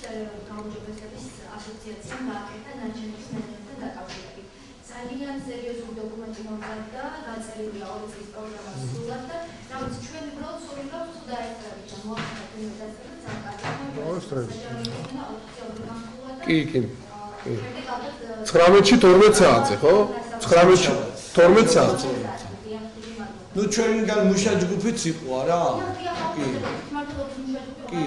გაუმჯობესების ასოციაციამ გააკეთა ნარჩენების მენეჯერთან დაკავშირებით. ძალიან სერიოზული დოკუმენტი მომზადდა, დაწერილია 2 წლის პროგრამა სრულად და რაღაც ჩვენ უბრალოდ სულიკავს თუ დაესწრებით და მოახერხეთ იმ დაწერილს ძალიან კარგი. კი. 19-ში 12 საათზე, ხო? 19-ში 12 საათზე. ნუ ჩვენგან მუშა ჯგუფიც იყო არა? კი.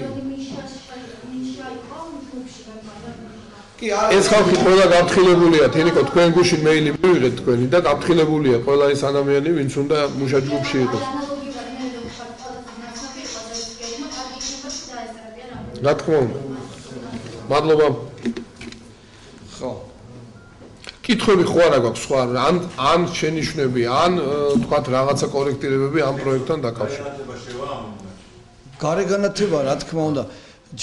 ეს ხალხი ყველა გაფრთხილებულია, თენიკო თქვენ გუშინ მეილი მივიღეთ თქვენი და გაფრთხილებულია ყველა ეს ადამიანი, ვინც უნდა მუშა ჯგუფში იყოს. რა თქმა უნდა. მადლობა. ხო. კითხვები ხო არა გვაქვს სხვა, ან შენიშვნები, ან თქვათ რაღაცა კორექტირებები ამ პროექტთან დაკავშირებით. გარეგანათება, რა თქმა უნდა,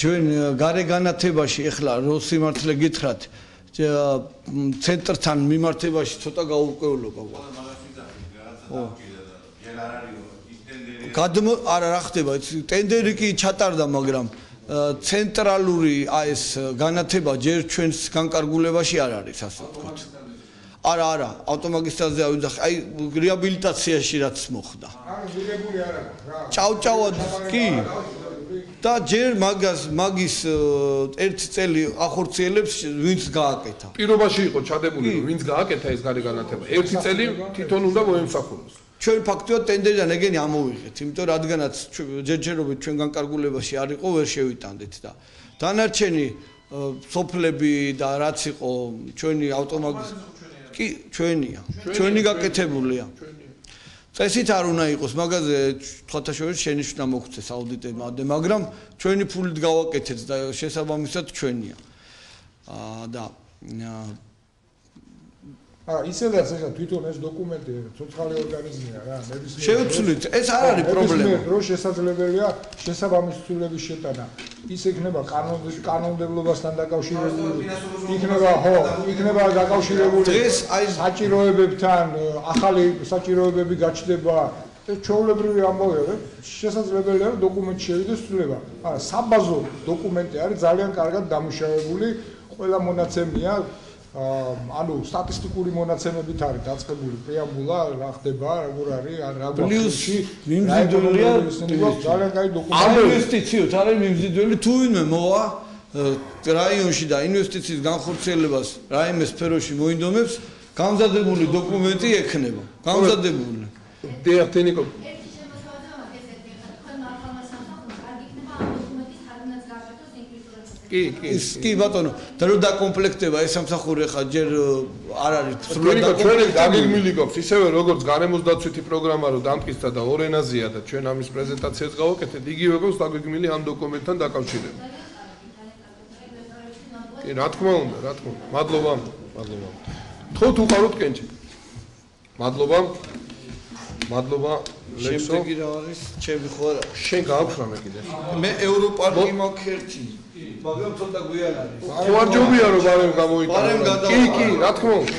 ჩვენ გარეგანათებაში ეხლა რო სიმართლე გითხრათ, ცენტრთან მიმართებაში ცოტა გაურკვევლობა გვაქვს. არა რა ხდება, ტენდერი კი ჩატარდა, მაგრამ ცენტრალური ეს განათება ჯერ ჩვენს განკარგულებაში არ არის, ასე ვთქვათ. არა, ავტომაგისტრალზე ავიძახე, აი რეაბილიტაციაში რაც მოხდა. მიღებული არა რა. ჭავჭავად კი. და ჯერ მაგის ერთი წელი ახორციელებს ვინც გააკეთა. პირობაში იყო ჩადებული, რომ ვინც გააკეთა ეს გარეგანათება. ერთი წელი თვითონ უნდა მოემსახუროს. ჩვენ ფაქტობრივად ტენდერიდან ეგენი ამოვიღეთ, იმიტომ რადგანაც ჯერჯერობით ჩვენ განკარგულებაში არ იყო, ვერ შევიტანდეთ და დანარჩენი სოფლები და რაც იყო ჩვენი კი ჩვენია. ჩვენი გაკეთებულია. წესით არ უნდა იყოს, მაგაზე თქვათა შორის შენიშვნა მოგვცეს აუდიტებამდე, მაგრამ ჩვენი ფულით გავაკეთეთ და შესაბამისად ჩვენია. და ისედაც ახლა თვითონ ეს დოკუმენტი ცოცხალი ორგანიზმია რა, ნებისმიერ შევცვლით, ეს არ არის პრობლემა. რო შესაძლებელია შესაბამისი ცვლილების შეტანა. ის იქნება კანონმდებლობასთან დაკავშირებული, იქნება დაკავშირებული საჭიროებებთან, ახალი საჭიროებები გაჩნდება. ეს ჩვეულებრივი ამბავია, შესაძლებელია რომ დოკუმენტი შევიდეს ცვლილება. არა, საბაზო დოკუმენტი არის ძალიან კარგად დამუშავებული, ყველა მონაცემია ანუ სტატისტიკური მონაცემებით არის დაწყებული პრეამბულა, რა ხდება, როგორ არის, რა პლუსი მიმზიდველია ძალიან კაი დოკუმენტი. ინვესტიციოთ არის მიმზიდველი, თუ ვინმე მოვა რაიონში და ინვესტიციის განხორციელებას რაიმე სფეროში მოინდომებს, გამზადებული დოკუმენტი ექნება. გამზადებული. დიახ, თენიკო. კი ბატონო, და რო დაკომპლექტება ეს სამსახური ხა ჯერ არ არის სრულად ჩვენ დაგეგმილი გვაქვს ისევე როგორც გარემოს დაცვითი პროგრამა რო დამტკიცდა და ორ ენაზეა და ჩვენ ამის პრეზენტაციას გავაკეთეთ, იგივე გვაქვს დაგეგმილი ამ დოკუმენტთან დაკავშირებით. კი, რა თქმა უნდა. მადლობა. თქო თუ ყავთ კენჭი. მადლობა. ლექსო. შემდეგი რა არის? ჩემი ხო არა. შენ გააქვს რამე კიდე? მე ევროპარკი მაქვს ერთი. მაგრამ ცოტა გვიან არის. ვარჯობია რომ ბარემ გამოიტანა. კი, რა თქმა უნდა.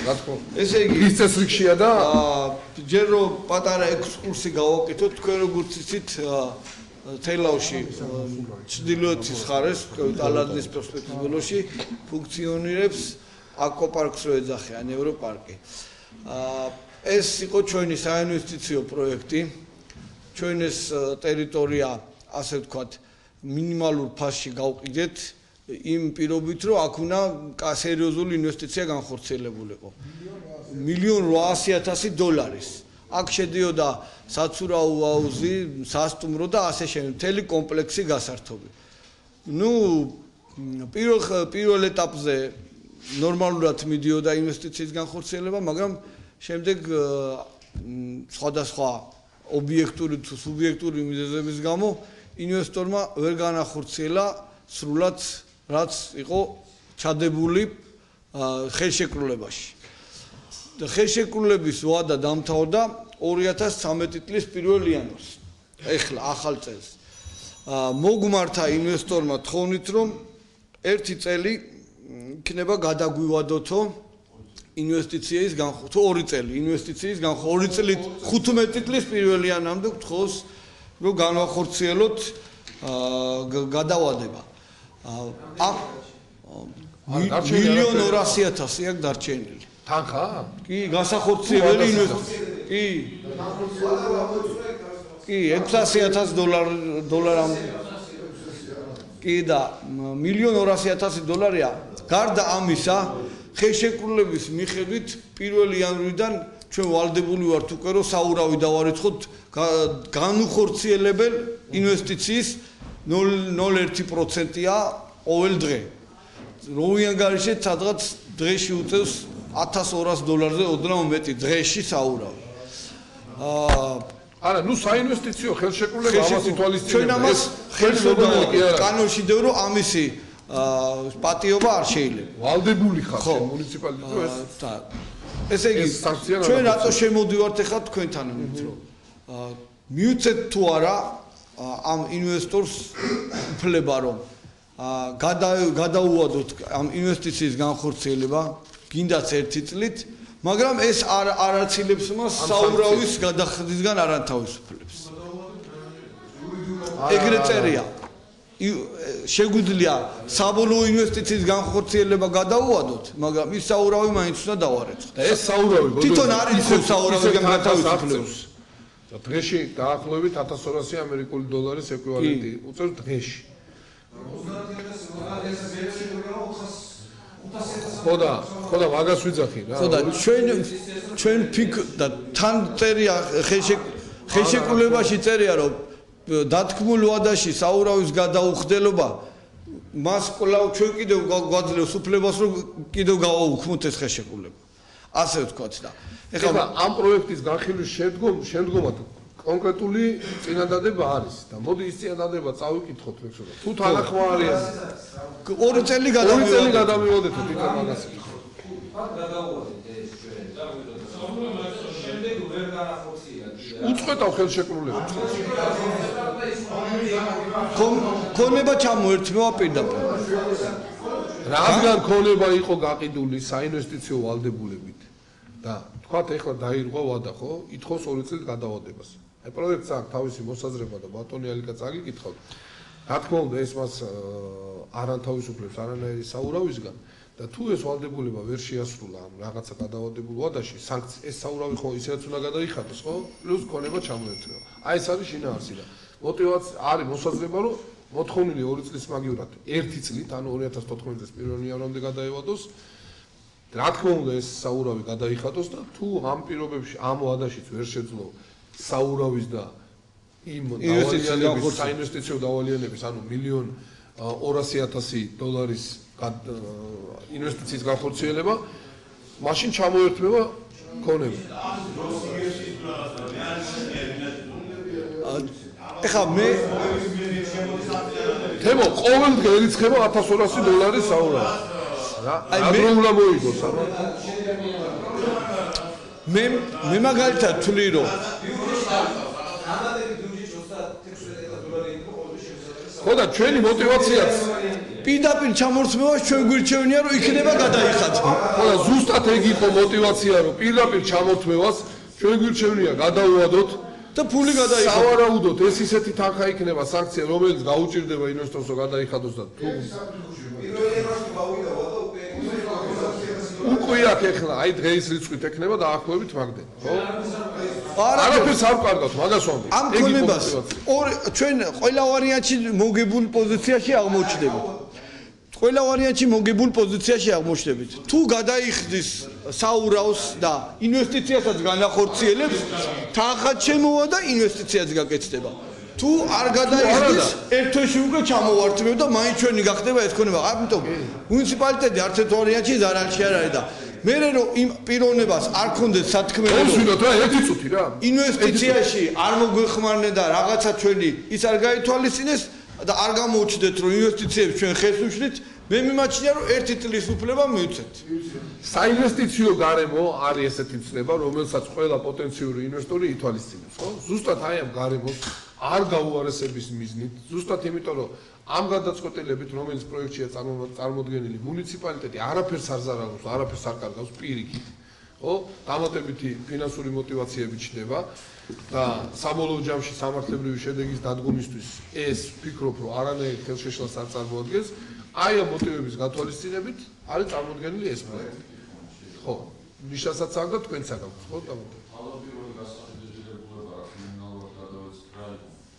ესე იგი ის წესრიგშია და ჯერ რომ პატარა ექსკურსი გავაკეთოთ, თქვენ როგორც იცით, თელავში ჩრდილოეთის მხარეს, ალაზნის პროსპექტის ბოლოში ფუნქციონირებს აკვაპარკს რო ეძახიან ევროპარკი. ეს იყო ჩვენი საინვესტიციო პროექტი. ჩვენ ეს ტერიტორია, ასე ვთქვათ, მინიმალურ ფასში გავყიდეთ იმ პირობით, რომ აქ უნდა სერიოზული ინვესტიცია განხორციელებულიყო. $1,800,000. აქ შედიოდა საცურაო აუზი, სასტუმრო და ასე შემდეგ, მთელი კომპლექსი გასართობი. ნუ პირველ ეტაპზე ნორმალურად მიდიოდა ინვესტიციის განხორციელება, მაგრამ შემდეგ სხვადასხვა ობიექტური თუ სუბიექტური მიზეზების გამო ინვესტორმა ვერ განახორციელა სრულად რაც იყო ჩადებული ხელშეკრულებაში. ხელშეკრულების ვადა დამთავრდა 2013 წლის 1 იანვარს. ეხლა ახალ წელს. მოგმართა ინვესტორმა თხოვნით რომ 1 წელი იქნება გადაგვივადოთო ინვესტიციის განხორციელება თუ 2 წელი ინვესტიციის განხორციელება 2 წელი 15 წლის 1 იანვრამდე გთხოვს რომ განვახორციელოთ გადავადება. 1,200,000 აქ დარჩენილი. თანხა? კი, განსახორციელებელი ინვესტიცია. კი, $600,000 კი და $1,200,000-ია. გარდა ამისა, ხელშეკრულების მიხედვით 1 იანვრიდან ჩვენ ვალდებული ვართ უკვე რომ საურავი დავარიცხოთ განუხორციელებელ ინვესტიციის 0.1%-ია ყოველ დღე. როვიან გარშეთ სადღაც დღეში უწევს $1,200-ზე ოდნავ მეტი დღეში საურავი. არა, ნუ საინვესტიციო ხელშეკრულება ამას ითვალისწინებს. ჩვენ ამას ხელშეკრულება კანონში დევ რომ ამისი პატიობა არ შეიძლება. ვალდებული ხარ მუნიციპალიტეტი ეს. ესე იგი ჩვენ რატო შემოდივართ ახლა თქვენთან რომ მიუწეთ თუ არა ამ ინვესტორს უფლება რომ გადაუვადოთ ამ ინვესტიციის განხორციელება გინდაც 1 წლით, მაგრამ ეს არ აცილებს მას საურავის გადახდისგან არ ანთავისუფლებს. ეგრეთ წერია. შეგვიძლია საბოლოო ინვესტიციის განხორციელება გადაუვადოთ, მაგრამ ის საურავი მაინც უნდა დავარეცხოთ. ეს საურავი თვითონ არ იყო საურავისგან განთავისუფლებს. დღეში დაახლოებით $1,200 ამერიკული დოლარის ეკვივალენტი უწევს დღეში. ხოდა მაგას ვიძახი რა. ხოდა ჩვენ ფიქ და თან წერია ხელშეკრულებაში წერია რომ დათქმულ ვადაში საურავის გადაუხდელობა მას კვლავ ჩვენ კიდევ გვაძლევს უფლებას რომ კიდევ გავაუქმოთ ეს ხელშეკრულება. ასე ვთქვათ და ეხლა ამ პროექტის განხილვის შემდგომად კონკრეტული წინადადება არის და მოდი ის წინადადება წავიკითხოთ მეგრულ. თუ თანახმარია 2 წელი გადამივოდეთო თვითონ მაგას. გადავუვადეთ ეს ჩვენ და შემდეგ ვერ განახორციელა. უწყვეტავ ხელშეკრულება. ქონება ჩამოერთმევა პირდაპირ. რადგან ქონება იყო გაყიდული საინვესტიციო ვალდებულებით და თქვათ ეხლა დაირღვა ვადა ხო? ითხოვს 2 წელი გადავადებას. აი პროექტს აქვს თავისი მოსაზრება და ბატონი ალიკა წაგიკითხავთ. რა თქმა უნდა ეს მას არ ანთავისუფლებს არანაირი საურავისგან და თუ ეს ვალდებულება ვერ შეასრულა ამ რაღაცა გადავადებულ ვადაში, ეს საურავი ხო ისედაც უნდა გადაიხადოს ხო? პლუს ქონება ჩამოერთმევა. აი ეს არის შინაარსი და мотивация არის მოსაზრება რომ მოთხოვნილი 2 წლის მაგივრად 1 წლით ანუ 2014 წლის 1 იანვრამდე გადაევადოს. რა თქმა უნდა ეს საურავი გადაიხადოს და თუ ამ პირობებში ამ ვადაშიც ვერ შეძლო საურავის და იმ საინვესტიციო დავალიანების ანუ $1,200,000 ინვესტიციის განხორციელება, მაშინ ჩამოერთმევა ქონება. ეხლა მე თემო ყოველდღე ერიცხება $1,200 საურავი. რა უნდა მოიგოს აბა? მე მაგალითად თვლი რომ ხოდა ჩვენი мотивაციაც პირდაპირ ჩამორთმევას ჩვენ გვირჩევნია რომ იქნება გადაიხადო. ხოდა ზუსტად ეგ იყო мотивация რომ პირდაპირ ჩამორთმევას ჩვენ გვირჩევნია გადავუვადოთ და ფული გადაიხადოს. სავარაუდოდ ეს ისეთი თანხა იქნება სანქცია რომელიც გაუჭირდება ინვესტორს რომ გადაიხადოს და თუ უკვე აქ ეხლა აი დღეის რიცხვით ექნება დაახლოებით მაგდენი ხო? არაფერს არ ვკარგავთ მაგას ვამბობ. ამ ქონებას ჩვენ ყველა ვარიანტში მოგებულ პოზიციაში აღმოჩნდებით. ყველა ვარიანტში მოგებულ პოზიციაში აღმოჩნდებით. თუ გადაიხდის საურავს და ინვესტიციასაც განახორციელებს, თანხად შემოვა და ინვესტიციაც გაკეთდება. თუ არ გადაიხდის, ერთ თვეში უკვე ჩამოვართმევ და მაინც ჩვენი გახდება ეს ქონება. ამიტომ მუნიციპალიტეტი არც ერთ ვარიანტში ზარალში არ არის და მე რომ იმ პიროვნებას არ ქონდეს სათქმელი მოსვიდოთ რა ერთი წუთი რა ინვესტიციაში არ მოგვეხმარნენ და რაღაცა ჩვენი ის არ გაითვალისწინეს და არ გამოუჩნდეთ რომ ინვესტიციებს ჩვენ ხელს უშლით მე მიმაჩნია რომ ერთი წლის უფლება მივცეთ საინვესტიციო გარემო არის ესეთი ცნება რომელსაც ყველა პოტენციური ინვესტორი ითვალისწინებს ხო ზუსტად აი ამ გარემოს არ გაუარესების მიზნით ზუსტად იმიტომ რომ ამ გადაწყვეტილებით რომელიც პროექტშია წარმოდგენილი მუნიციპალიტეტი არაფერს არ ზარალობს არაფერს არ კარგავს პირიქით ხო დამატებითი ფინანსური მოტივაციები ჩნდება და საბოლოო ჯამში სამართლებრივი შედეგის დადგომისთვის ეს ვფიქრობ რომ არანაირ ხელშეშლას არ წარმოადგენს აი ამ მოტივების გათვალისწინებით არის წარმოდგენილი ეს პროექტი ხო ნიშნასაც არ და თქვენც აქვს ხო დამატებით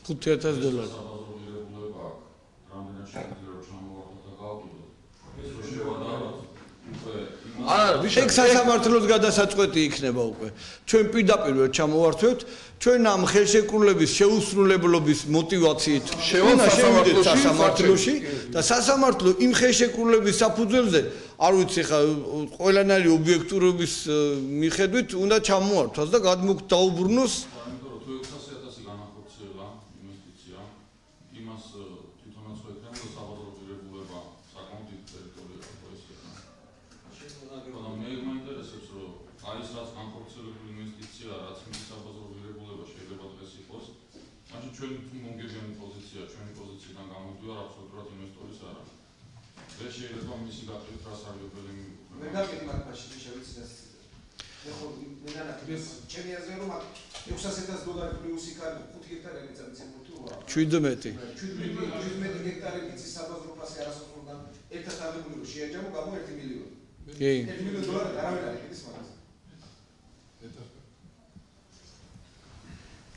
$5,000 ეგ სასამართლოს გადასაწყვეტი იქნება უკვე. ჩვენ პირდაპირ ჩამოვართვევთ, ჩვენ ამ ხელშეკრულების შეუსრულებლობის მოტივაციით შევიდეთ სასამართლოში და სასამართლო იმ ხელშეკრულების საფუძველზე, არ ვიცი ხა ყველანაირი ობიექტურობის მიხედვით უნდა ჩამოართვას და გადმოგდაუბრუნოს $600 პლუს იქნება 5 ჰექტარები წამიწებული როა 17 ჰექტარი მიწის საბაზრო ფასი არასოდეს ერთად აღებული რომ შეაჯამო გამო 1 მილიონი კი $1 მილიონ არავინ არ ეკითხის მაგას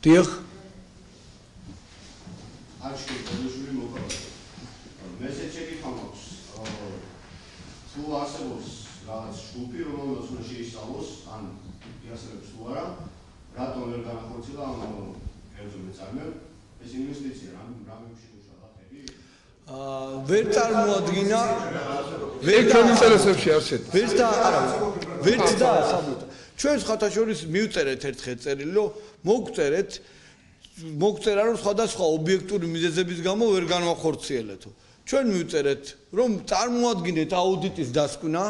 დიახ აჩქი პროდუცერი მოგავა მესეჯი შეკითხვა მაქვს თუ არსებობს რაღაც ჯგუფი რომელსაც უნდა შეისწავლოს ან იასრებს თუ არა რატომ ვერ განახორციელა ამ კერძო მეწარმე ეს ინვესტიცია რამებში უშალა ხელი ვერ წარმოადგინა ვერ ინტერესებში არ შედგა ვერც და არა ვერც და საბუთ ჩვენ ხათაშორის მივწერეთ ერთხელ წერილი რომ მოგწერა რომ სხვადასხვა ობიექტური მიზეზების გამო ვერ განვახორციელეთო ჩვენ მივწერეთ რომ წარმოადგინეთ აუდიტის დასკვნა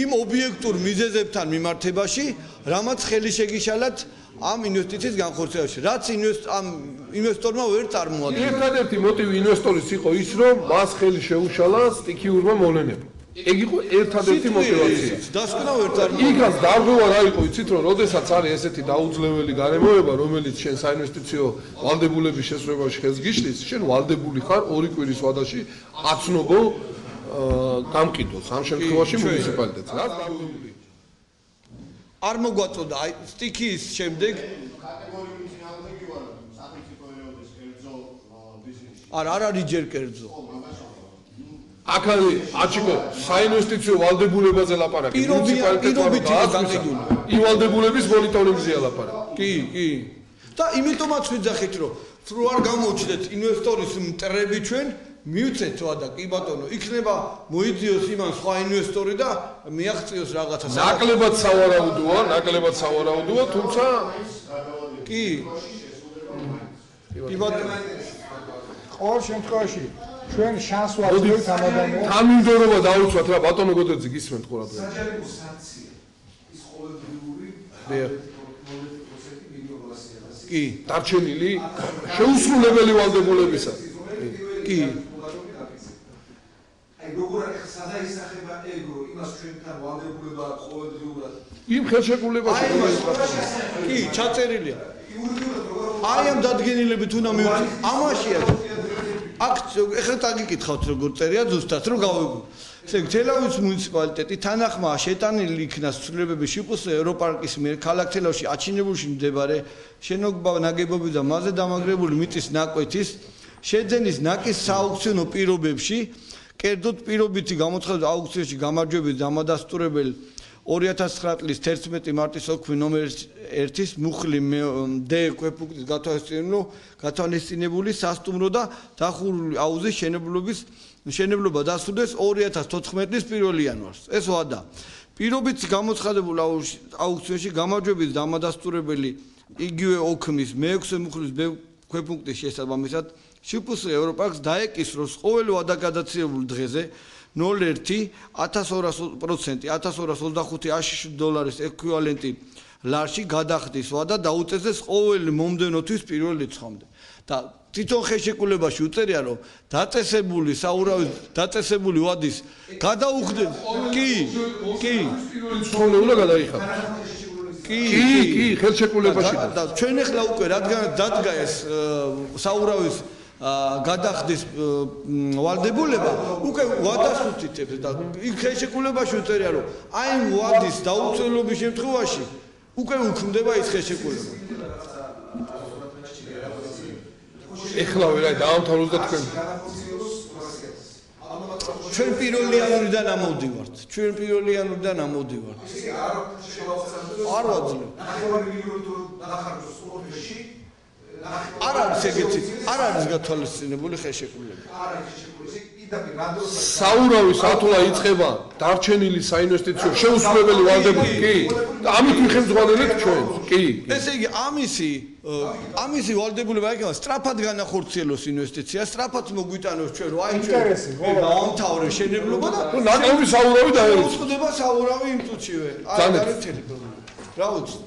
იმ ობიექტურ მიზეზებთან მიმართებაში რამაც ხელი შეგიშალათ ამ ინვესტიციის განხორციელებაში რაც ამ ინვესტორმა ვერ წარმოადგინა ერთადერთი მოტივი ინვესტორის იყო ის რომ მას ხელი შეუშალა სტიქიურმა მოვლენებმა ეგ იყო ერთადერთი мотиваცია დასკვნა ვერ წარმოადგინა იქაც დარღვევა რა იყო იცით რომ როდესაც არის ესეთი დაუძლეველი გარემოება რომელიც შენ საინვესტიციო ვალდებულების შესრულებაში ხელს გიშლის შენ ვალდებული ხარ 2 კვირის ვადაში აცნობო გამყიდოს ამ შემთხვევაში მუნიციპალიტეტს რა დარღვეული არ მოგვაწოდა აი სტიქიის შემდეგ კატეგორიული ძინავდი ვარ საფრთხე პერიოდის კერძო ბიზნესი არ არის ჯერ კერძო აქ არის აჩიკო საინვესტიციო ვალდებულებაზე ლაპარაკი მუნიციპალიტეტის იმ ვალდებულების მონიტორინგზეა ლაპარაკი კი და იმიტომაც ვიძახით რომ თუ არ გამოუჩნდეთ ინვესტორის მტრები ჩვენ მივცეთ ვადა კი ბატონო იქნება მოიძიოს იმან სხვა ინვესტორი და მიაღწიოს რაღაცა ნაკლებად სავარაუდოა თუმცა კი ბატონო ყოველ შემთხვევაში ჩვენ შანსს ვაძლევთ ამ ადამიანს თანმიმდევრობა დაუცვათ რა ბატონო გოდეძე გისმენთ ყურადღება საჯარიმო სანქცია ის ყოველდღიური კი დარჩენილი შეუსრულებელი ვალდებულებისა კი აი როგორ ახლა ისახება ეგრო იმას ჩვენთან ვალდებულება ყოველდღიურად იმ ხელშეკრულებაში კი ჩაწერილია აი ამ დადგენილებით უნდა მივიწვი ამაშია აქ ეხლა დაგიკითხავთ როგორ წერია ზუსტად რომ გავიგო ესე თელავის მუნიციპალიტეტი თანახმა შეტანილი იქნა ცვლილებების შიპოს ევროპარკის მიერ ქალაქ თელავში აჩინებულში მდებარე შენობა ნაგებობი და მასზე დამაგრებული მიწის ნაკვეთის შეძენის ნაკის სააუქციონო პირობებში კერძოდ პირობითი გამოცხადება აუქციაში გამარჯვების დამადასტურებელ 2009 წლის 11 მარტის ოქმი ნომერ 1-ის მუხლი დ ქვეფუქის გათვალისწინებული სასტუმრო და დახურული აუზის შენებლობა დასრულდეს 2014 წლის 1 იანვარს. ეს ვადა. პირობით გამოცხადებულ აუქციონში გამარჯვების დამადასტურებელი იგივე ოქმის მე-6 მუხლის ქვეპუნქტის შესაბამისად შპს ევროპაკს დაეკისროს ყოველ ვადაგადაცემულ დღეზე 0.1 1225 $ASH ექვივალენტი ლარში გადახდის ვადა დაუწესდეს ყოველი მომდევნო თვის პირველ რიცხვამდე და თვითონ ხელშეკრულებაში უწერია რომ დაწესებული ვადის გადაუხდეს კი უნდა გადაიხადოს კი ხელშეკრულებაში და ჩვენ ახლა უკვე რადგან დადგა ეს საურავის გადახდის ვალდებულება უკვე ვადას უთითებს და იქ ხელშეკრულებაში უწერია რომ აი ვადის დაუცველობის შემთხვევაში უკვე უქმდება ის ხელშეკრულება ეხლა ვერა დაამთავროს და თქვენ ჩვენ 1 იანვრიდან ამოვდივართ არ ვაძლევ არ არის ეგეთი არ არის გათვალისწინებული ხელშეკრულება საურავი სათულა იწყება დარჩენილი საინვესტიციო შეუსრულებელი ვალდებული კი და ამით მიხელმძღვანელეთ ჩვენ კი ესე იგი ამისი ვალდებულება იქნება სწრაფად განახორციელოს ინვესტიცია სწრაფად მოგვიტანოს ჩვენ რომ აი ჩვენ დავამთავრე შენებლობა და ნაკლები საურავი დაერუცხა მოხდება საურავი იმ წუთშივე არ არის მთელი პრობლემა რა ვიცი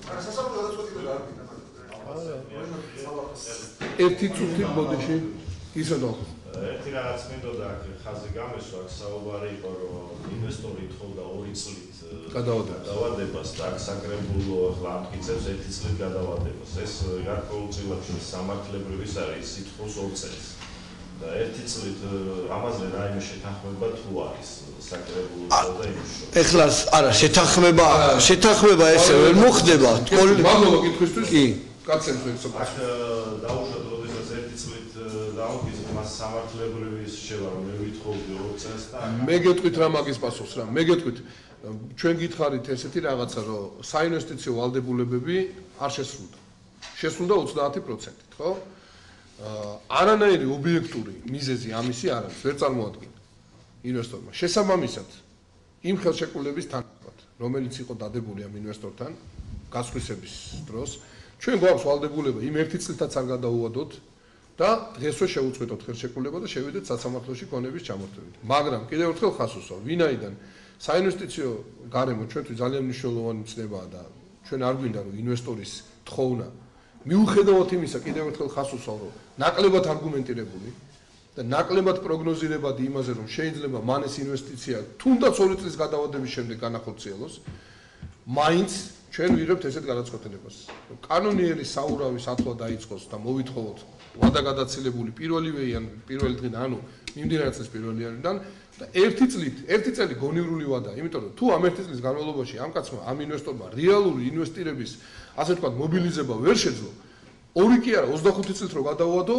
ერთი წუთი ბოდიში ისედო ერთი რაღაც მინდოდა აქ ხაზი გამესვა აქ საუბარი იყო რომ ინვესტორი თხოვდა 2 წლით გადავადებას და აქ საკრებულო ახლა ამტკიცებს 1 წლით გადავადებას ეს გარკვეულწილად სამართლებრივის არის სიტყვის 2 წელს და 1 წლით ამაზე რაიმე შეთანხმება თუ არის საკრებულო და იმუშო ეხლა არა შეთანხმება ესე ვერ მოხდება მადლობა კითხვისთვის კი კაცებს ვეცობთ დაუშვათ როდესაც 1 წლით დაუგიზეთ მას სამართლებრივის შევა რომ მე ვითხოვდი 2 წელს და მე გეტყვით რა მაგის პასუხს რა მე გეტყვით ჩვენ გითხარით ესეთი რაღაცა რომ საინვესტიციო ვალდებულებები არ შესრულდა 30%-ით ხო არანაირი ობიექტური მიზეზი ამისი არ არის ვერ წარმოადგენს ინვესტორმა შესაბამისად იმ ხელშეკრულების თანახმად რომელიც იყო დადებული ამ ინვესტორთან გასხვისების დროს ჩვენ გვაქვს ვალდებულება იმ 1 წლითაც არ გადაუვადოთ და დღესვე შევუწყვეტოთ ხელშეკრულება და შევიდეთ სასამართლოში ქონების ჩამორთმევით. მაგრამ კიდევ ერთხელ ხას უსვამ, ვინაიდან საინვესტიციო გარემო ჩვენთვის ძალიან მნიშვნელოვანი ცნებაა და ჩვენ არ გვინდა რომ ინვესტორის თხოვნა მიუხედავად იმისა კიდევ ერთხელ ხას უსვამ, რომ ნაკლებად არგუმენტირებული და ნაკლებად პროგნოზირებადი იმაზე რომ შეიძლება მან ეს ინვესტიცია თუნდაც 2 წლის გადავადების შემდეგ განახორციელოს, მაინც ჩვენ ვიღებთ ესეთ გადაწყვეტილებას. კანონიერი საურავი სათვალ დაიწყოს და მოვითხოვოთ ვადაგადაცილებული პირველი დღიდან, ანუ მიმდინარე წლის 1 იანვრიდან და 1 წელი გონივრული ვადაა, იმიტომ რომ თუ ამ 1 წლის განმავლობაში ამ კაცმა, ამ ინვესტორმა რეალური ინვესტირების, ასე ვთქვათ, მობილიზება ვერ შეძლო, 2 კი არა, 25 წლით რო გადავადო,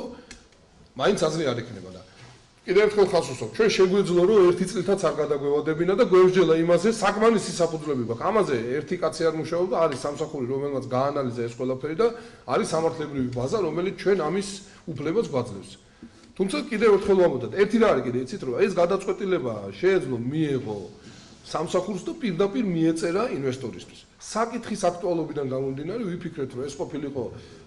მაინც აზრი არ ექნება და კიდევ ერთხელ ხას უსვამ, ჩვენ შეგვეძლო რომ 1 წლითაც არ გადაგვევადებინა და გვევსჯელა იმაზე საკმარისი საფუძვლები გვაქვს. ამაზე ერთი კაცი არ მუშაობდა, არის სამსახური, რომელმაც გაანალიზა ეს ყველაფერი და არის სამართლებრივი ბაზა, რომელიც ჩვენ ამის უფლებას გვაძლევს. თუმცა კიდევ ერთხელ ვამბობთ, ერთი რა არის კიდე იცით რომ ეს გადაწყვეტილება შეეძლო მიეღო სამსახურს და პირდაპირ მიეწერა ინვესტორისთვის. საკითხის აქტუალობიდან გამომდინარე ვიფიქრეთ რომ ეს ყოფილიყო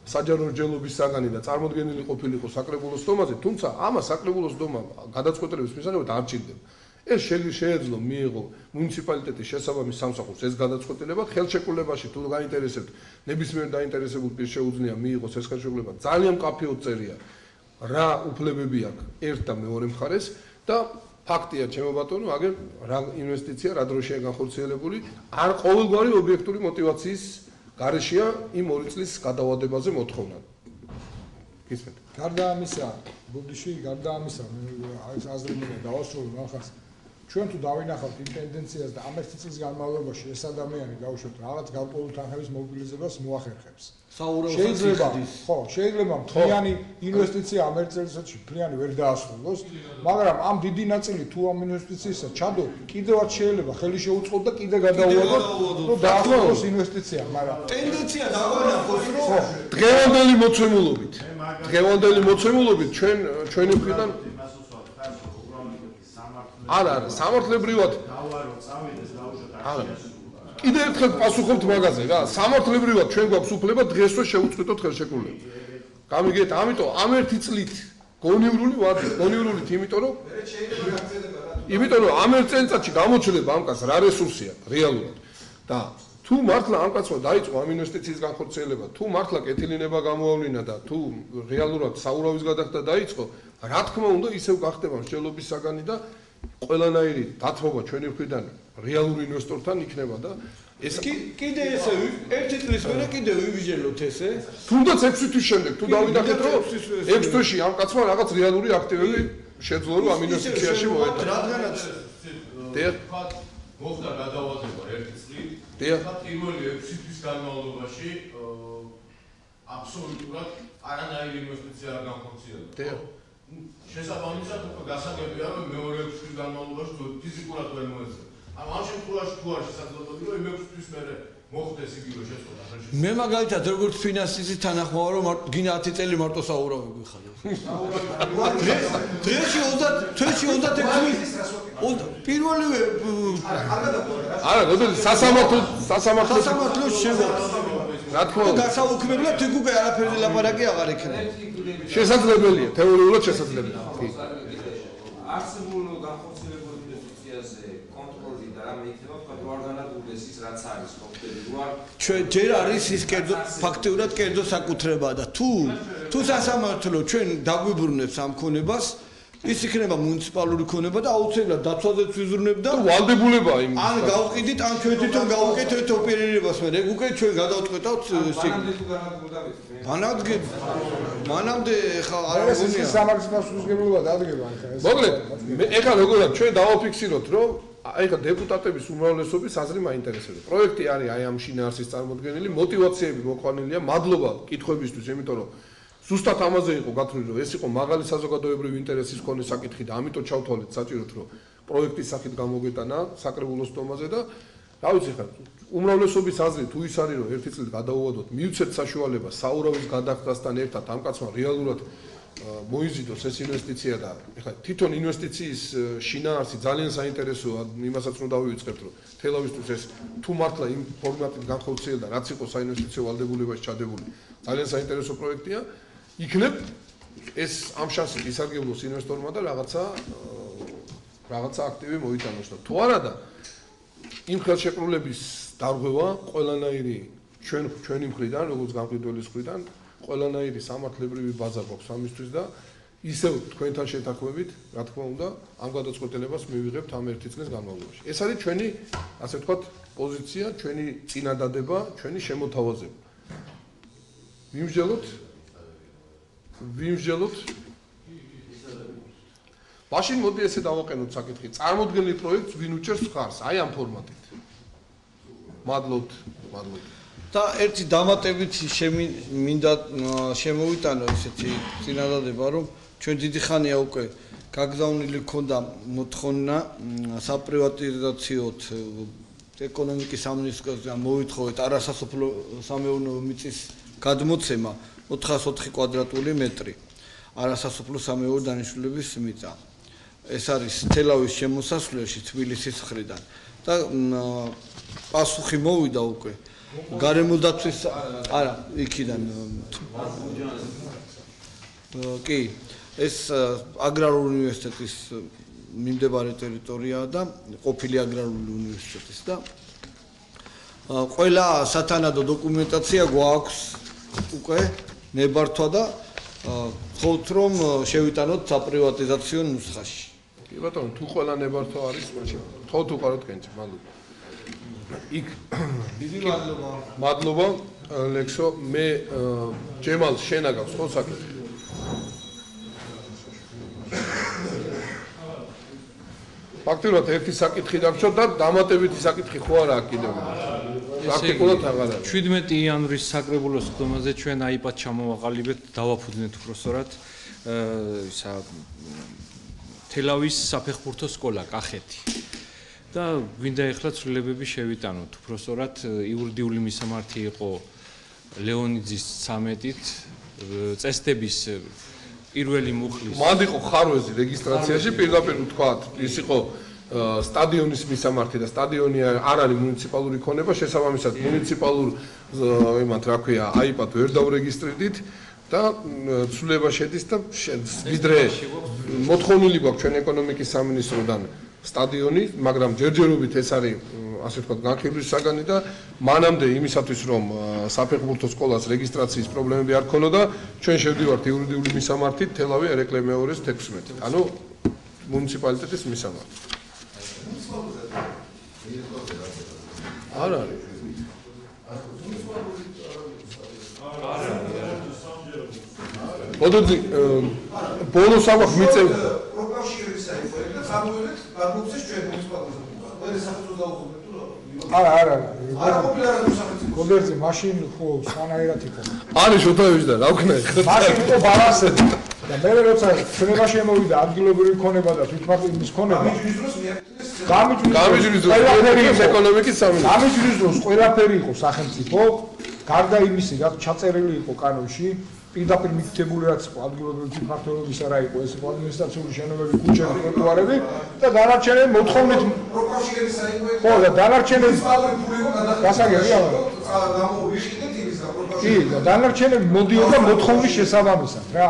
საჯარო რჯელობის საგანი და წარმოდგენილი ყოფილიყო საკრებულოს დომაზე, თუმცა ამას საკრებულოს დომა გადაწყვეტილების მისაღებად არ ჭირდება. ეს შეეძლო მიეღო მუნიციპალიტეტის შესაბამის სამსახურს ეს გადაწყვეტილება ხელშეკრულებაში თუ გაინტერესებთ ნებისმიერ დაინტერესებულ პირს შეუძლია მიიღოს ეს ხელშეკრულება ძალიან მკაფიოდ წერია რა უფლებები აქვს ერთ და მეორე მხარეს და ფაქტია ჩემო ბატონო, აგერ რა ინვესტიცია რა დროშია განხორციელებული, არ ყოველგვარი ობიექტური мотиваციის გარეშეა იმ 2 წლის გადავადებაზე მოთხოვნა. გისმენთ? გარდა ამისა, ბუდიში გარდა ამისა, ეს აზრი მინდა დავასრულო ახლა. ჩვენ თუ დავინახავთ იმ ტენდენციას და ამ 1 წლის განმავლობაში ეს ადამიანი დაუშვათ რაღაც გარკვეული თანხების მობილიზებას მოახერხებს. შეიძლება მთლიანი ინვესტიცია ამ 1 წელიწადში მთლიანი ვერ დაასრულოს, მაგრამ ამ დიდი ნაწილი თუ ამ ინვესტიციისა ჩადო, კიდევაც შეიძლება ხელი შეუწყოთ და კიდე გადაუვადოთ, რომ დაასრულოს ინვესტიცია, მაგრამ ტენდენცია დაგვანახოს, რომ დღევანდელი მოცემულობით ჩვენ ჩვენი მხრიდან არა, სამართლებრივად დავარო, წავიდეს, დაუშვათ არა. კიდევ ერთხელ პასუხობთ მაგაზე რა. სამართლებრივად ჩვენ გვაქვს უფლება დღესვე შევუწყვეტოთ ხელშეკრულება. გამიგეთ, ამიტომ ამ ერთი წლით გონივრული ვართ, გონივრული იმიტომ რომ იმიტომ რომ ამ ერთ წელიწადში გამოჩნდება ამ კაცს რა რესურსია რეალურად და თუ მართლა ამ კაცმა დაიწყო ამ ინვესტიციის განხორციელება, თუ მართლა კეთილინება გამოავლინა და თუ რეალურად საურავის გადახდა დაიწყო, რა თქმა უნდა ისევ გახდება მსჯელობის საგანი და ყველანაირი დათმობა ჩვენი მხრიდან რეალურ ინვესტორთან იქნება და ეს კიდე ესე ერთი წლის მერე კიდე ვიმსჯელოთ ესე თუნდაც 6 თვის შემდეგ თუ დავინახეთ რომ 6 თვეში ამ კაცმა რაღაც რეალური აქტივები შეძლო რომ ამ ინვესტიციაში მოეწყო რადგანაც მოხდა გადავადება ერთი წლით და პირველი 6 თვის განმავლობაში აბსოლუტურად არანაირი ინვესტიცია არ განხორციელდა. შესაბამისად უკვე გასაგებია რომ მეორე 6 თვის განმავლობაში ფიზიკურად ვერ მოეწყო. ამ შემთხვევაში თუ არ შესაძლებელია რომ იმ 6 თვის მერე მოხდეს იგივე შეწყობა ხელში. მე მაგალითად როგორც ფინანსისტის თანახმოვარ რომ გინდა 10 წელი მარტო საურავები ვიხადებ. დღეში 26 პირველივე არა, გოდები სასამართლო შემო. რა თქმა უნდა, გასაუქმებლად იქ უკვე არაფერზე ლაპარაკი აღარ იქნება. შესაძლებელია, თეორიულად შესაძლებელია. კი. არსებულ განხორციელებულ ინვესტიციაზე კონტროლი და რამე იქნება, თქვა რომ არ განადგურდეს ის რაც არის კონკრეტულად რო არ ჩვენ ჯერ არის ის კერძო ფაქტიურად კერძო საკუთრება და თუ სასამართლო ჩვენ დაგვიბრუნებს ამ ქონებას ის იქნება მუნიციპალური ქონება და აუცილებლად დაცვაზეც ვიზრუნებ და ვალდებულებაა იმ ან გავყიდით ან ჩვენ თვითონ გავუკეთებთ ოპერირებას მე უკვე ჩვენ გადავწყვეტავთ მანამდე ხა არ არის სამართლის პასუხისმგებლობა დადგება ხა ეს მოკლედ ეხლა როგორად ჩვენ დავაფიქსიროთ რომ ეხლა დეპუტატების უმრავლესობის აზრი მაინტერესებს პროექტი არის აი ამ შინაარსის წარმოქმნილი მოტივაციები მოყვანილია მადლობა კითხვებისთვის იმიტომ რომ ზუსტად ამაზე იყო გათვლილი რომ ეს იყო მაღალი საზოგადოებრივი ინტერესის მქონე საკითხი და ამიტომ ჩავთვალეთ საჭიროდ რომ პროექტის სახით გამოგვეტანა საკრებულოს დომაზე და რა ვიცი ხა უმრავლესობის აზრი თუ ის არის რომ ერთი წლით გადაუვადოთ მივცეთ საშუალება საურავის გადახდასთან ერთად ამ კაცმა რეალურად მოიზიდოს ეს ინვესტიცია და ეხლა თვითონ ინვესტიციის შინაარსი ძალიან საინტერესოა იმასაც რომ დავივიწყებთ რომ თელავისთვის ეს თუ მართლა იმ ფორმატით განხორციელდა რაც იყო საინვესტიციო ვალდებულებაში ჩადებული ძალიან საინტერესო პროექტია იქნებ ეს ამ შანსით ისარგებლოს ინვესტორმა და რაღაცა აქტივი მოიტანოს და თუ არა და იმ ხელშეკრულების დარღვევა ყველანაირი ჩვენი მხრიდან როგორც გამყიდველის მხრიდან ყველანაირი სამართლებრივი ბაზა გვაქვს ამისთვის და ისევ თქვენთან შეთანხმებით რა თქმა უნდა ამ გადაწყვეტილებას მივიღებთ ამ ერთი წლის განმავლობაში ეს არის ჩვენი ასე ვთქვათ პოზიცია ჩვენი წინადადება ჩვენი შემოთავაზება ვიმსჯელოთ მაშინ მოდი ესე დავაყენოთ საკითხი წარმოდგენილ პროექტს ვინ უჭერს ხარს აი ამ ფორმატით მადლობთ და ერთი დამატებით მინდა შემოვიტანო ესეთი წინადადება რომ ჩვენ დიდი ხანია უკვე გაგზავნილი ქონდა მოთხოვნა საპრივატიზაციოდ ეკონომიკის სამინისტროსგან მოვითხოვეთ არასასოფლო სამეურნეო მიწის გადმოცემა 404 კვადრატული მეტრი არასასოფლო სამეურნეო დანიშნულების მიწა ეს არის თელავის შემოსასვლელში თბილისის მხრიდან და პასუხი მოვიდა უკვე გარემოდაცვის არა იქიდან კი ეს აგრარული უნივერსიტეტის მიმდებარე ტერიტორიაა და ყოფილი აგრარული უნივერსიტეტის და ყველა სათანადო დოკუმენტაცია გვაქვს უკვე ნებართვა და ხოთ რომ შევიტანოთ საპრივატიზაციო ნუსხაში კი ბატონო თუ ყველა ნებართვა არის მაშინ თოთ უყაროთ კენჭი მადლობა იქ დიდი მადლობა ლექსო მე ჯემალ შენ აგავს ხო საკითხი ფაქტობრივად ერთი საკითხი დაგვრჩა და დამატებითი საკითხი ხო არა კიდევ პრაქტიკულად აღარ არის 17 იანვრის საკრებულოს ხდომაზე ჩვენ აიპად ჩამოვაყალიბეთ დავაფუძნეთ უბრალოდ ისა თელავის საფეხბურთო სკოლა კახეთი და გვინდა ეხლა ცვლილებები შევიტანოთ უბრალოდ იურიდიული მისამართი იყო ლეონიძის 13-ით წესდების პირველი მუხლის მანდ იყო ხარვეზი რეგისტრაციაში პირდაპირ ვთქვათ ის იყო სტადიონის მისამართი და სტადიონი არ არის მუნიციპალური ქონება შესაბამისად მუნიციპალურ იმათ რა ქვია აიპად ვერ დავრეგისტრირდით და ცვლილება შედის და ვიდრე მოთხოვნილი გვაქვს ჩვენ ეკონომიკის სამინისტროდან სტადიონი მაგრამ ჯერჯერობით ეს არის ასე ვთქვათ განხილვის საგანი და მანამდე იმისათვის რომ საფეხბურთო სკოლას რეგისტრაციის პრობლემები არ ქონოდა ჩვენ შევდივართ იურიდიული მისამართით თელავი ერეკლე მეორის 16 ანუ მუნიციპალიტეტის მისამართი არ არის ოდოდი ბონუს აქვს მიწევ პროკავშირის საერთოდ და სამუელეთ გაგუცეს ჩვენ მუნიციპალიტეტს ყველა საფუძველი დაუხობთ არა გობერძი მაშინ ხო სანაირად იყო არის შოთაევич და რა ვქნა მაშინ იყო ბალანსები და მე როცა ჩვენება შემოვიდა ადგილობრივი ქონება და თვითმართველობის ქონება გამიჯვრის დროს ეკონომიკის სამინისტრო გამიჯვრის დროს ყველაფერი იყო სახელმწიფო გარდა იმისა რაც ჩაწერილი იყო კანონში პირდაპირ მითითებული რაც იყო ადგილობრივი თვითმართველობის არა იყო ეს იყო ადმინისტრაციული შენობები კუჩები ტროტუარები და დანარჩენები მოთხოვნით პროკავშირების საერთოდ ხო და დანარჩენები გასაგებია კი და დანარჩენები მოდიოდა მოთხოვნის შესაბამისად რა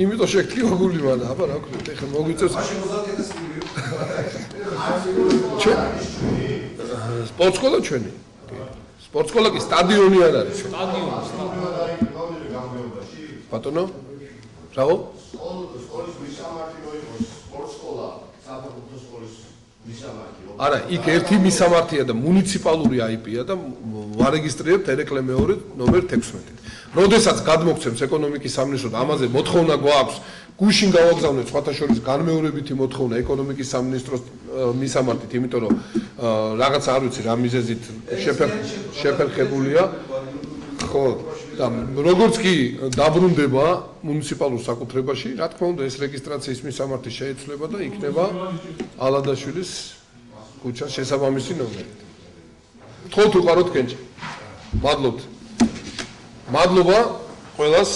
იმიტომ შეგთქვა გული მადა აბა რა ვქნათ ეხლა მოგვიწევს სპორტსკოლა ჩვენი სპორტსკოლა კი სტადიონი არ არის ბატონო რაო სკოლის მისამართი რო იყოს სპორტსკოლა საფეხბურთო სკოლის მისამართი არა იქ ერთი მისამართია და მუნიციპალური IP-ა და ვარეგისტრირებთ ერეკლე მეორე ნომერ 16-ით როდესაც გადმოგცემს ეკონომიკის სამინისტრო და ამაზე მოთხოვნა გვაქვს გუშინ გავაგზავნეთ სხვათა შორის განმეორებითი მოთხოვნა ეკონომიკის სამინისტროს მისამართით იმიტომ რომ რაღაცა არ ვიცი რა მიზეზით შეფერხებულია ხო და როგორც კი დაბრუნდება მუნიციპალურ საკუთრებაში, რა თქმა უნდა, ეს რეგისტრაციის მისამართი შეიცვლება და იქნება ალადაშვილის ქუჩას შესაბამისი ნომერი. თქო თუ ყაროთ კენჭი. მადლობთ. მადლობა ყველას.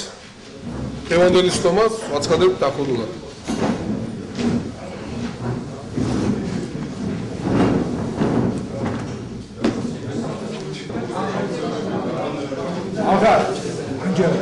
დღევანდელი სტომას ვაცხადებთ დახურულად. აღარ ანჯელი